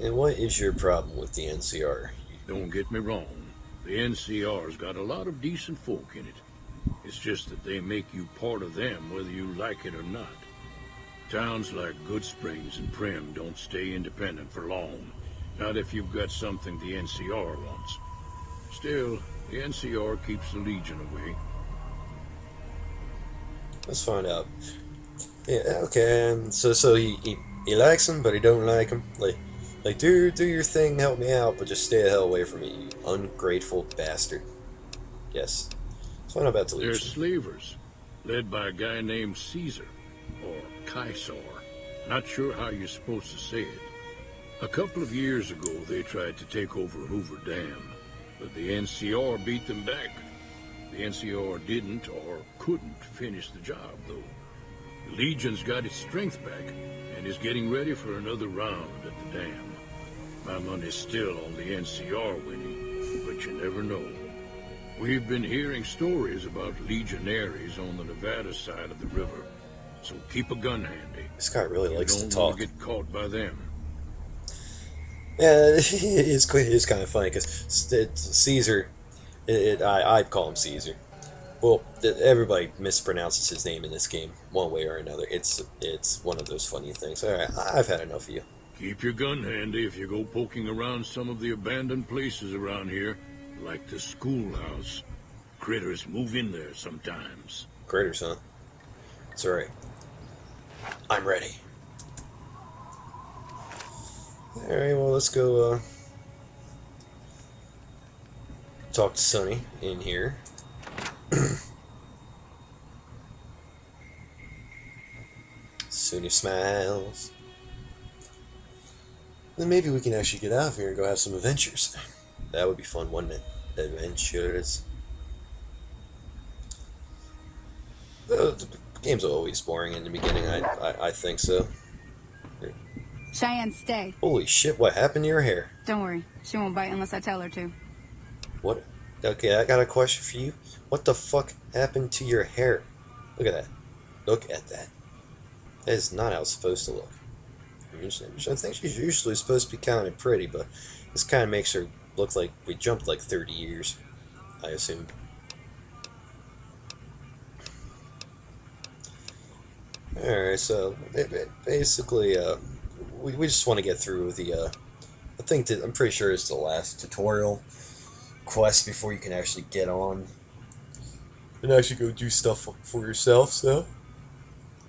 A: And what is your problem with the NCR?
C: Don't get me wrong, the NCR's got a lot of decent folk in it. It's just that they make you part of them whether you like it or not. Towns like Good Springs and Prim don't stay independent for long. Not if you've got something the NCR wants. Still, the NCR keeps the Legion away.
A: Let's find out. Yeah, okay. So he likes him, but he don't like him. Like do your thing, help me out, but just stay the hell away from me, you ungrateful bastard. Yes. Let's find out about the
C: They're
A: Legion.
C: slavers, led by a guy named Caesar, or Caesar. Not sure how you're supposed to say it. A couple of years ago, they tried to take over Hoover Dam, but the NCR beat them back. The NCR didn't or couldn't finish the job, though. The Legion's got its strength back and is getting ready for another round at the dam. My money's still on the NCR winning, but you never know. We've been hearing stories about legionaries on the Nevada side of the river, so keep a gun handy.
A: This guy really likes to
C: Don't
A: talk.
C: want to get caught by them.
A: Yeah, it's kind of funny because Caesar, I'd call him Caesar. Well, everybody mispronounces his name in this game, one way or another. It's one of those funny things. Alright, I've had enough of you.
C: Keep your gun handy if you go poking around some of the abandoned places around here, like the schoolhouse. Critters move in there sometimes.
A: Critters, huh? It's alright. I'm ready. Alright, well, let's go, talk to Sonny in here. Sonny smiles. Then maybe we can actually get out of here and go have some adventures. That would be fun, wouldn't it? Adventures. The game's always boring in the beginning, I think so.
H: Cheyenne, stay.
A: Holy shit, what happened to your hair?
H: Don't worry. She won't bite unless I tell her to.
A: What? Okay, I got a question for you. What the fuck happened to your hair? Look at that. Look at that. That is not how it's supposed to look. I think she's usually supposed to be kind of pretty, but this kind of makes her look like we jumped like 30 years, I assume. Alright, so basically, we just want to get through the, I think that I'm pretty sure it's the last tutorial quest before you can actually get on and actually go do stuff for yourself, so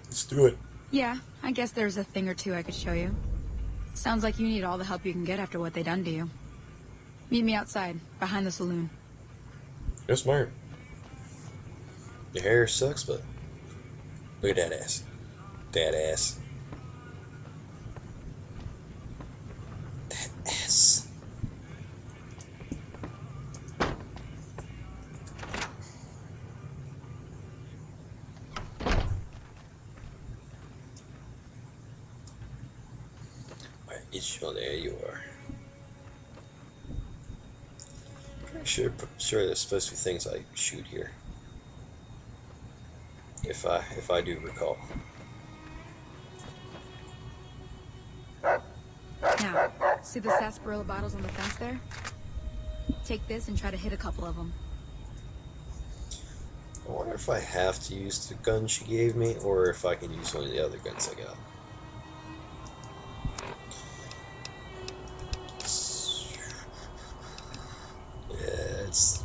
A: let's do it.
H: Yeah, I guess there's a thing or two I could show you. Sounds like you need all the help you can get after what they done to you. Meet me outside, behind the saloon.
A: You're smart. Your hair sucks, but look at that ass. That ass. That ass. Oh, there you are. Pretty sure there's supposed to be things I shoot here. If I do recall.
H: Now, see the sarsaparilla bottles on the fence there? Take this and try to hit a couple of them.
A: I wonder if I have to use the gun she gave me, or if I can use one of the other guns I got.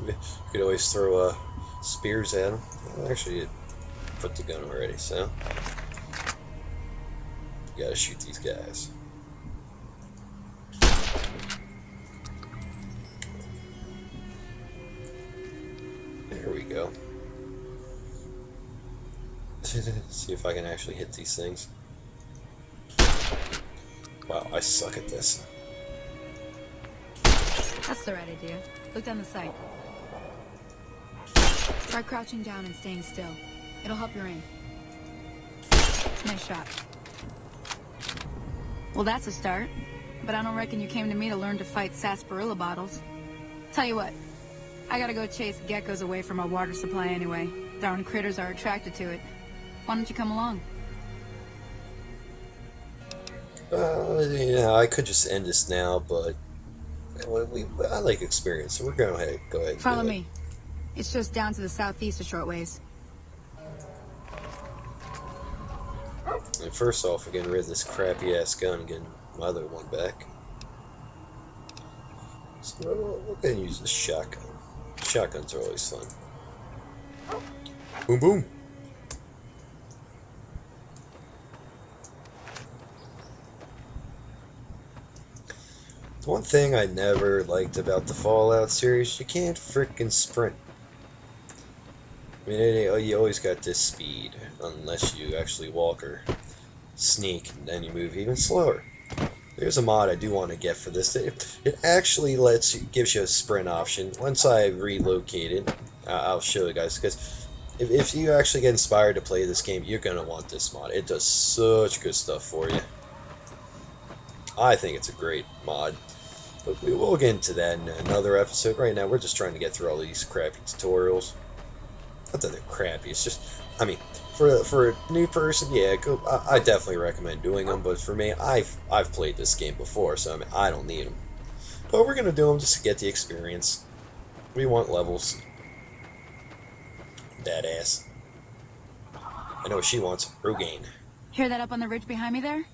A: You could always throw spears at them. Well, actually, it put the gun already, so you gotta shoot these guys. There we go. See if I can actually hit these things. Wow, I suck at this.
H: That's the right idea. Look down the sight. Try crouching down and staying still. It'll help your aim. Nice shot. Well, that's a start. But I don't reckon you came to me to learn to fight sarsaparilla bottles. Tell you what, I gotta go chase geckos away from our water supply anyway. Darn critters are attracted to it. Why don't you come along?
A: I could just end this now, but I like experience, so we're going to go ahead and
H: Follow me. It's just down to the southeast a short ways.
A: And first off, we're getting rid of this crappy ass gun and getting my other one back. So we're going to use the shotgun. Shotguns are always fun. Boom boom. The one thing I never liked about the Fallout series, you can't frickin' sprint. I mean, you always got this speed, unless you actually walk or sneak, and then you move even slower. There's a mod I do want to get for this. It actually gives you a sprint option. Once I relocate it, I'll show you guys, because if you actually get inspired to play this game, you're going to want this mod. It does such good stuff for you. I think it's a great mod. But we will get into that in another episode. Right now, we're just trying to get through all these crappy tutorials. Not that they're crappy, it's just, I mean, for a new person, yeah, I definitely recommend doing them. But for me, I've played this game before, so I mean, I don't need them. But we're gonna do them just to get the experience. We want levels. Badass. I know what she wants. Rogaine.
H: Hear that up on the ridge behind me there?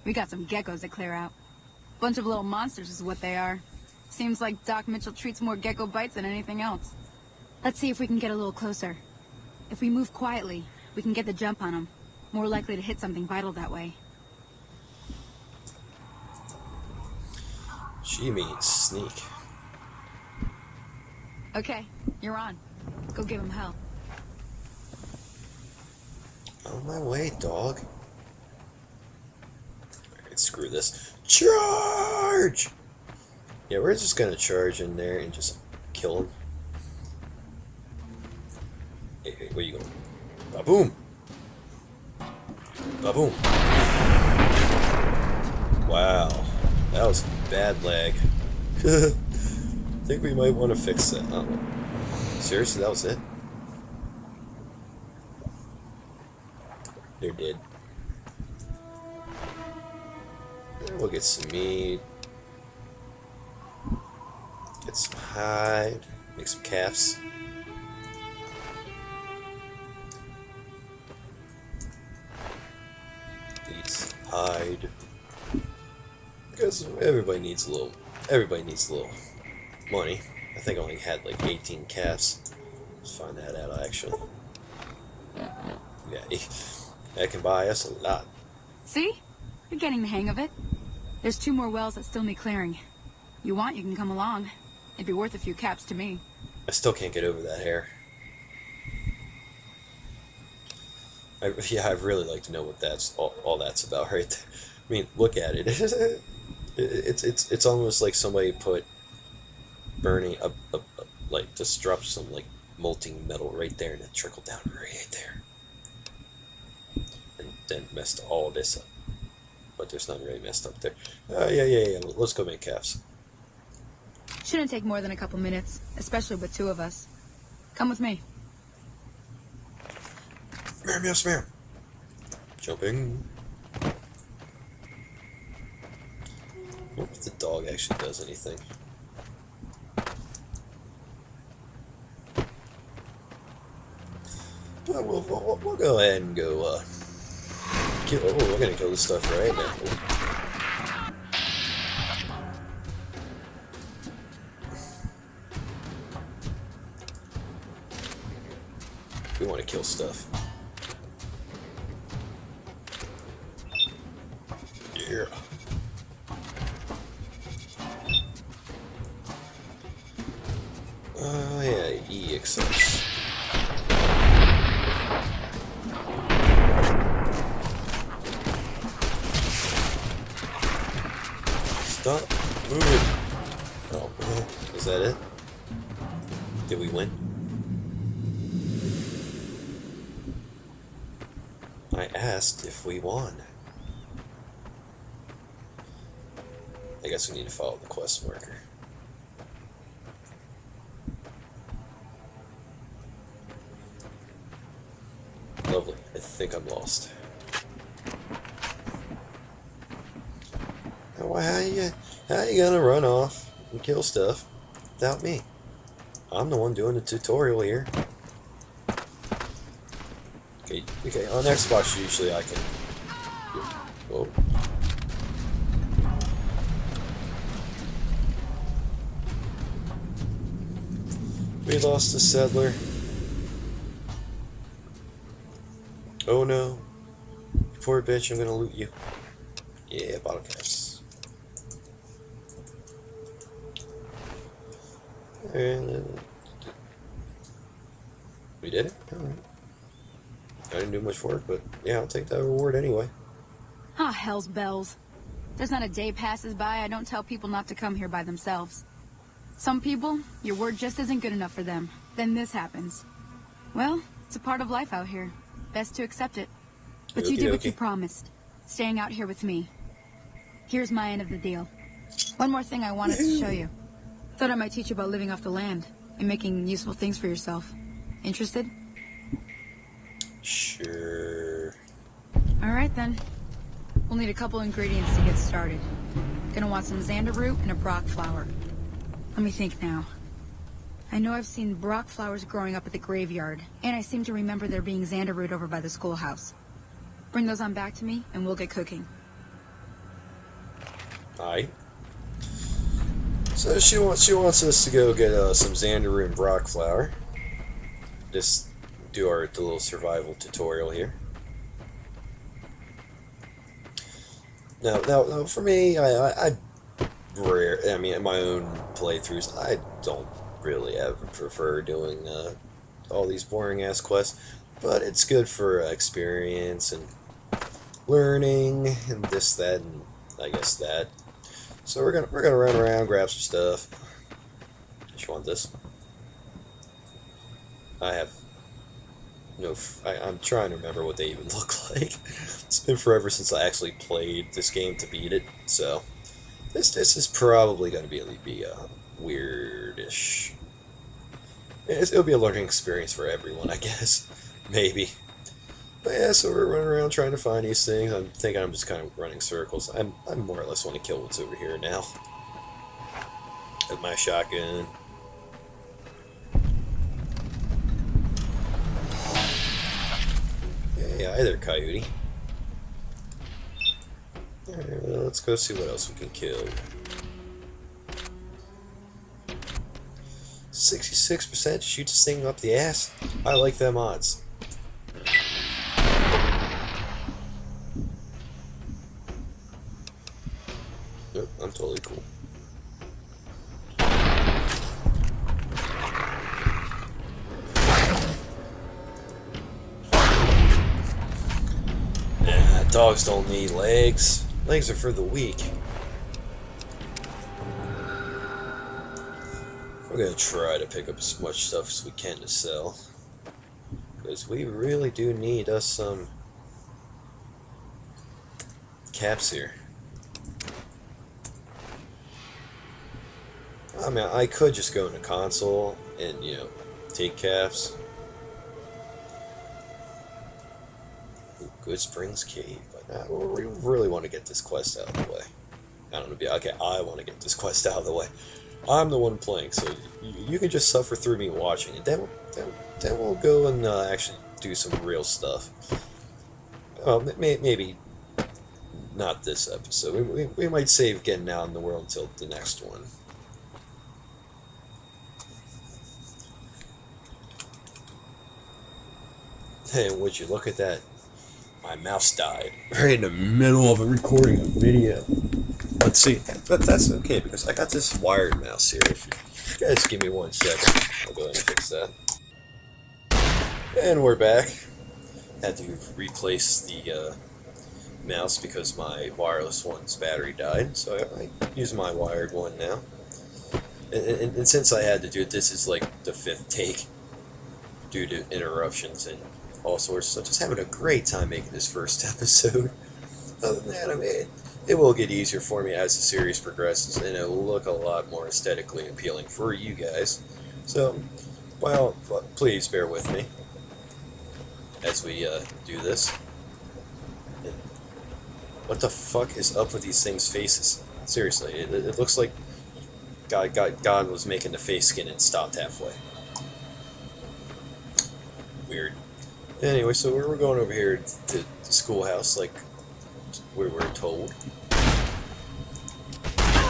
H: We got some geckos to clear out. Bunch of little monsters is what they are. Seems like Doc Mitchell treats more gecko bites than anything else. Let's see if we can get a little closer. If we move quietly, we can get the jump on them. More likely to hit something vital that way.
A: She means sneak.
H: Okay, you're on. Go give him hell.
A: On my way, dog. Alright, screw this. Charge! Yeah, we're just gonna charge in there and just kill him. Hey, where you going? Ba-boom! Ba-boom! Wow, that was bad lag. I think we might want to fix that. Oh. Seriously, that was it? They're dead. We'll get some meat. Get some hide. Make some calves. Eat some hide. Because everybody needs a little money. I think I only had like 18 calves. Let's find that out actually. Yeah, that can buy us a lot.
H: See? You're getting the hang of it. There's 2 more wells that still need clearing. You want, you can come along. It'd be worth a few caps to me.
A: I still can't get over that hair. I'd really like to know what that's all that's about right there. I mean, look at it. It's almost like somebody put burning like just dropped some like molten metal right there and it trickled down right there. And then messed all this up. But there's nothing really messed up there. Yeah. Let's go make calves.
H: Shouldn't take more than a couple minutes, especially with 2 of us. Come with me.
A: Ma'am, yes, ma'am. Jumping. What if the dog actually does anything? Well, we'll go ahead and go, kill. Oh, we're gonna kill this stuff right now. We want to kill stuff. Yeah. Oh yeah, EXS. Stop moving. Oh, is that it? Did we win? I asked if we won. I guess we need to follow the quest marker. Lovely. I think I'm lost. How you gonna run off and kill stuff without me? I'm the one doing the tutorial here. Okay, on Xbox usually I can... Whoa. We lost a settler. Oh no. You poor bitch, I'm gonna loot you. Yeah, bottle caps. And we did it? Alright. I didn't do much work, but yeah, I'll take that reward anyway.
H: Ah, hell's bells. There's not a day passes by I don't tell people not to come here by themselves. Some people, your word just isn't good enough for them. Then this happens. Well, it's a part of life out here. Best to accept it. But you did what you promised. Staying out here with me. Here's my end of the deal. One more thing I wanted to show you. Thought I might teach you about living off the land and making useful things for yourself. Interested?
A: Sure.
H: Alright then. We'll need a couple ingredients to get started. Gonna want some xander root and a brock flower. Let me think now. I know I've seen Brock flowers growing up at the graveyard, and I seem to remember there being Xanderroot over by the schoolhouse. Bring those on back to me, and we'll get cooking.
A: Alright. So she wants us to go get some Xanderroot and Brock flower. Just do our little survival tutorial here. Now for me, I mean, in my own playthroughs, I don't really ever prefer doing all these boring ass quests, but it's good for experience and learning and this, that, and I guess that. So we're gonna run around, grab some stuff. Just want this. I have no. I'm trying to remember what they even look like. It's been forever since I actually played this game to beat it, so this is probably going to be weirdish. It'll be a learning experience for everyone, I guess. Maybe. But yeah, so we're running around trying to find these things. I'm thinking I'm just kind of running circles. I more or less want to kill what's over here now. With my shotgun. Yeah, hi there, coyote. Alright, well, let's go see what else we can kill. 66% shoot this thing up the ass. I like them odds. Yep, I'm totally cool. Dogs don't need legs. Legs are for the weak. We're gonna try to pick up as much stuff as we can to sell, because we really do need us some caps here. I mean, I could just go into console and, you know, take caps. Good Springs Cave, but we really want to get this quest out of the way. I don't know, okay, I want to get this quest out of the way. I'm the one playing, so you can just suffer through me watching, and then we'll go and actually do some real stuff. Maybe not this episode. We might save getting out in the world until the next one. Hey, would you look at that? My mouse died right in the middle of recording a video. Let's see, but that's okay because I got this wired mouse here. If you guys give me 1 second, I'll go ahead and fix that. And we're back. Had to replace the mouse because my wireless one's battery died, so I use my wired one now. And since I had to do it, this is like the 5th take due to interruptions and all sorts of stuff. Just having a great time making this first episode. Other than that, I mean, it will get easier for me as the series progresses, and it will look a lot more aesthetically appealing for you guys. So, well, please bear with me as we do this. And what the fuck is up with these things' faces? Seriously, it looks like God was making the face skin and stopped halfway. Weird. Anyway, so we're going over here to the schoolhouse, like we were told.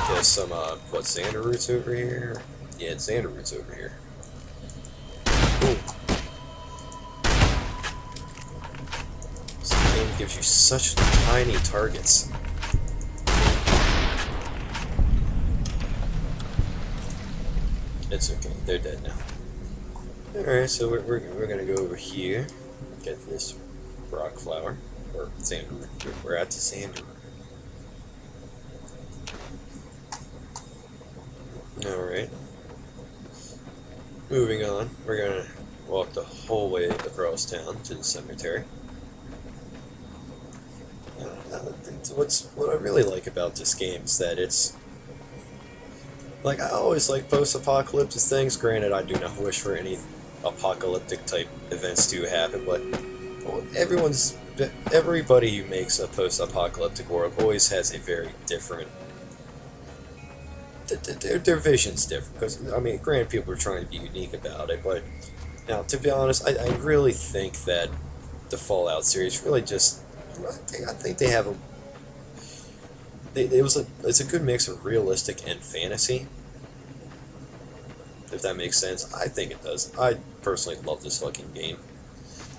A: There's some, what, Xanderroot's over here? Yeah, Xanderroot's over here. Ooh. This game gives you such tiny targets. It's okay, they're dead now. Alright, so we're gonna go over here. Get this rock flower, or Xanderroot. We're at the Xanderroot. Alright. Moving on, we're gonna walk the whole way across town to the cemetery. What I really like about this game is that it's like, I always like post-apocalyptic things. Granted, I do not wish for any apocalyptic type events to happen, but everybody who makes a post-apocalyptic world always has a very different their vision's different. Because, I mean, granted, people are trying to be unique about it, but now, to be honest, I really think that the Fallout series really just, I think they have a, it's a good mix of realistic and fantasy, if that makes sense. I think it does. I personally love this fucking game.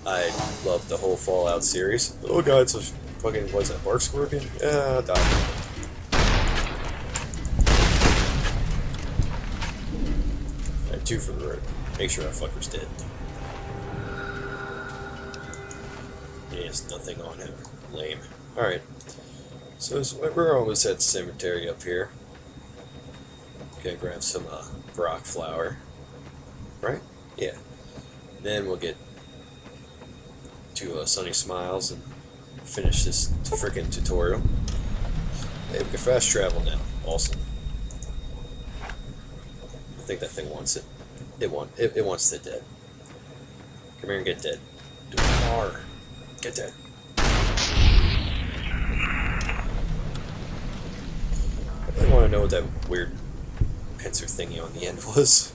A: I love the whole Fallout series. Oh god, it's a fucking, what's that, Bark Scorpion? Die. Alright, 2 for the road. Make sure that fucker's dead. He has nothing on him. Lame. Alright. So we're almost at the cemetery up here. Gonna grab some rock flour. Right? Yeah. Then we'll get to Sunny Smiles and finish this freaking tutorial. Hey, we can fast travel now. Awesome. I think that thing wants it. It wants the dead. Come here and get dead. R. Get dead. I really want to know what that weird pincer thingy on the end was.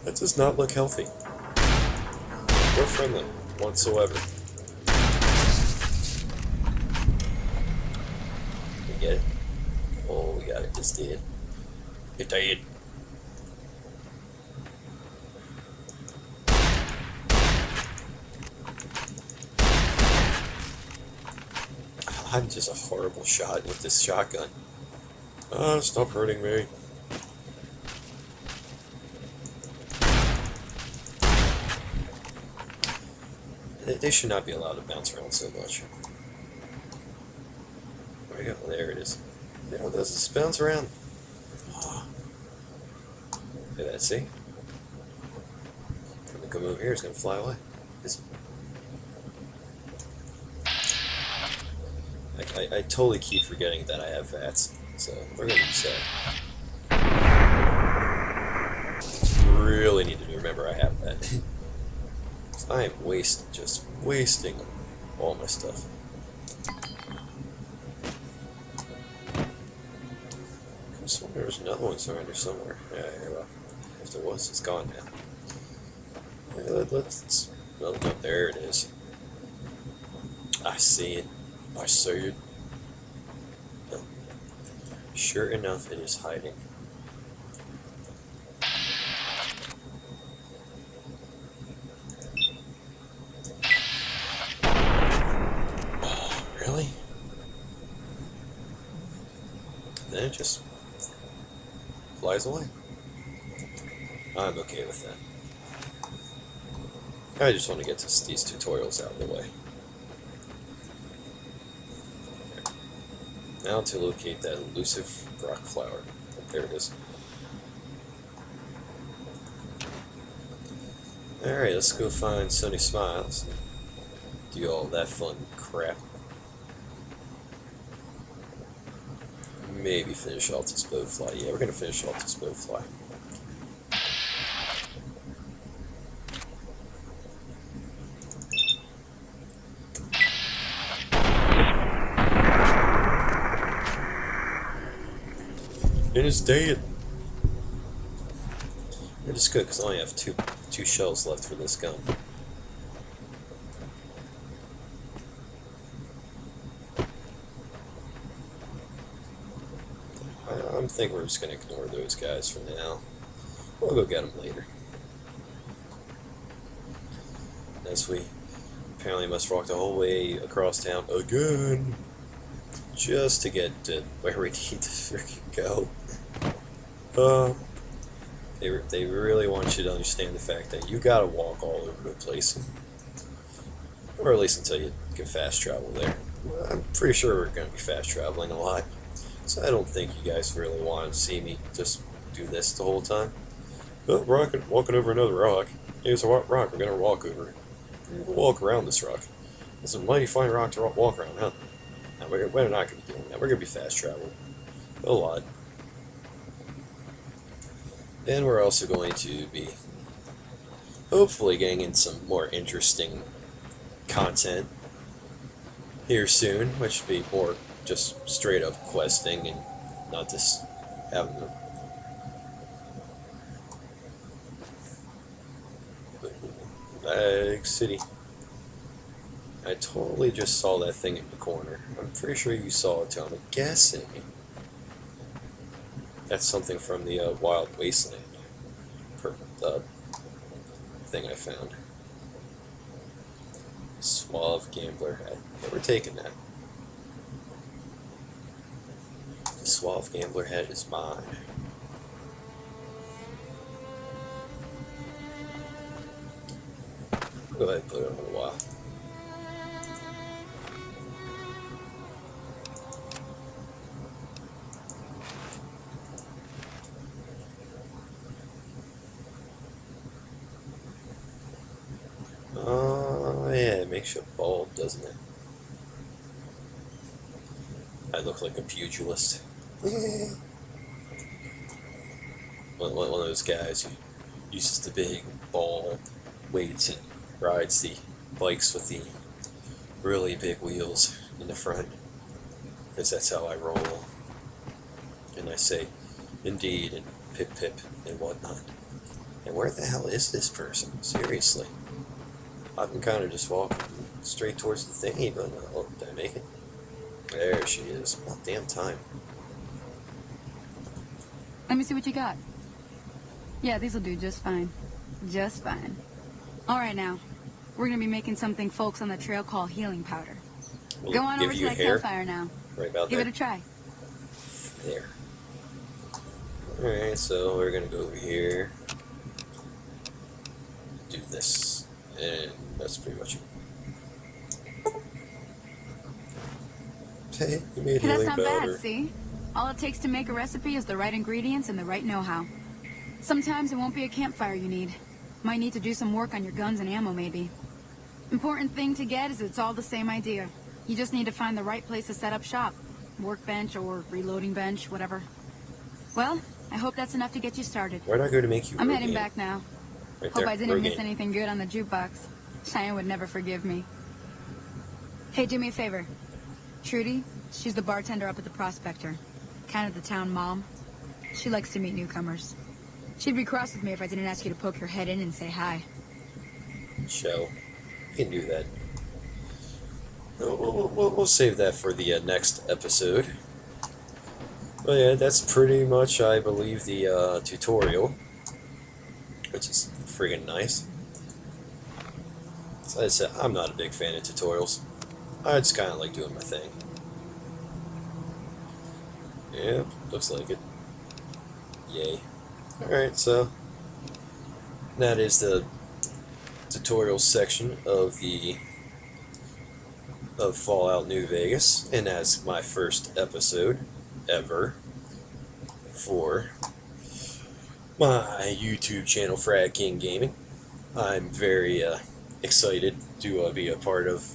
A: That does not look healthy. Or friendly whatsoever. We get it. Oh, we got it. It's dead. It died. I'm just a horrible shot with this shotgun. Stop hurting me. They should not be allowed to bounce around so much. Where we go? There it is. You know, does this bounce around? Oh. Look at that, see? When they come over here, it's going to fly away. I totally keep forgetting that I have VATS, so we're going to use that. Really need to remember I have that. I am just wasting all my stuff. I swear there's another one surrounded somewhere. Yeah, well, if there was, it's gone now. Yeah, let's well, no, there it is. I see it. I see it. No. Sure enough, it is hiding. Oh, really? Then it just flies away. I'm okay with that. I just want to get these tutorials out of the way. Now to locate that elusive rock flower. There it is. Alright, let's go find Sunny Smiles. Do all that fun crap. Maybe finish off this blowfly. Yeah, we're gonna finish off this blowfly. It is dead. It is good because I only have two shells left for this gun. I'm thinking we're just gonna ignore those guys for now. We'll go get them later. As we apparently must walk the whole way across town again, just to get to where we need to freaking go. They really want you to understand the fact that you gotta walk all over the place. Or at least until you can fast travel there. I'm pretty sure we're gonna be fast traveling a lot. So I don't think you guys really want to see me just do this the whole time. Oh, walking over another rock. Here's a rock we're gonna walk over. We'll walk around this rock. It's a mighty fine rock to walk around, huh? Now, we're not going to be doing that. We're going to be fast traveling. A lot. And we're also going to be hopefully getting in some more interesting content here soon, which would be more just straight up questing and not just having to Big city. I totally just saw that thing in the corner. I'm pretty sure you saw it too. I'm guessing that's something from the Wild Wasteland thing I found. Suave gambler hat. Yeah, we're taking that. The suave gambler hat is mine. Go ahead and put it on a while. Oh, yeah, it makes you bald, doesn't it? I look like a pugilist. one of those guys who uses the big ball weights and rides the bikes with the really big wheels in the front. Because that's how I roll. And I say, indeed, and pip pip, and whatnot. And where the hell is this person? Seriously. I've been kind of just walking straight towards the thingy, but oh, did I make it? There she is. About damn time.
H: Let me see what you got. Yeah, these'll do just fine. Just fine. All right, now. We're gonna be making something folks on the trail call healing powder.
A: Will
H: Go on
A: give
H: over to
A: you
H: that
A: hair?
H: campfire now.
A: Right about
H: Give
A: there.
H: it a try.
A: There. Alright, so we're gonna go over here. Do this. And that's pretty much it. Hey, you made
H: Hey, that's
A: healing
H: not
A: powder.
H: bad, see? All it takes to make a recipe is the right ingredients and the right know-how. Sometimes it won't be a campfire you need. Might need to do some work on your guns and ammo, maybe. Important thing to get is it's all the same idea. You just need to find the right place to set up shop. Workbench or reloading bench, whatever. Well, I hope that's enough to get you started.
A: Where'd I go to make you
H: I'm
A: Rogaine?
H: heading back now.
A: Right
H: Hope
A: there.
H: I didn't miss
A: Rogaine.
H: anything good on the jukebox. Cheyenne would never forgive me. Hey, do me a favor. Trudy, she's the bartender up at the Prospector. Kind of the town mom. She likes to meet newcomers. She'd be cross with me if I didn't ask you to poke your head in and say hi.
A: Show. You can do that. We'll save that for the next episode. Well, yeah, that's pretty much, I believe, the tutorial, which is friggin' nice. So I said, I'm not a big fan of tutorials. I just kind of like doing my thing. Yeah, looks like it. Yay. Alright, so that is the tutorial section of Fallout New Vegas, and that's my first episode ever for my YouTube channel, FragKing Gaming. I'm very excited to be a part of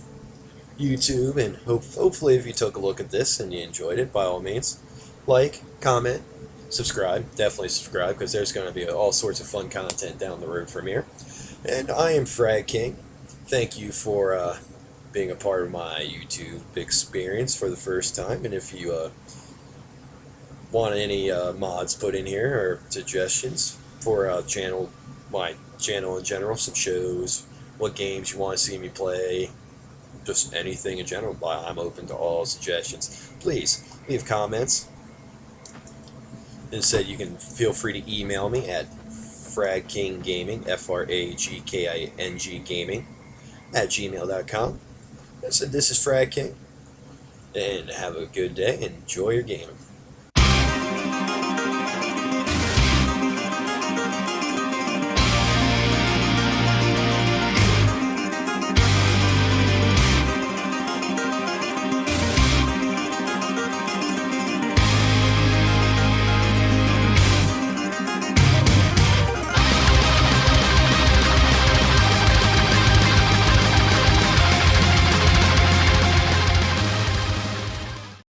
A: YouTube, and hopefully if you took a look at this and you enjoyed it, by all means, like, comment, subscribe. Definitely subscribe, because there's going to be all sorts of fun content down the road from here. And I am FragKing. Thank you for being a part of my YouTube experience for the first time, and if you want any mods put in here or suggestions for my channel in general, some shows, what games you want to see me play, just anything in general, I'm open to all suggestions. Please leave comments. Instead, you can feel free to email me at FragKingGaming, FragKing Gaming @gmail.com. I said, this is FragKing, and have a good day. Enjoy your gaming.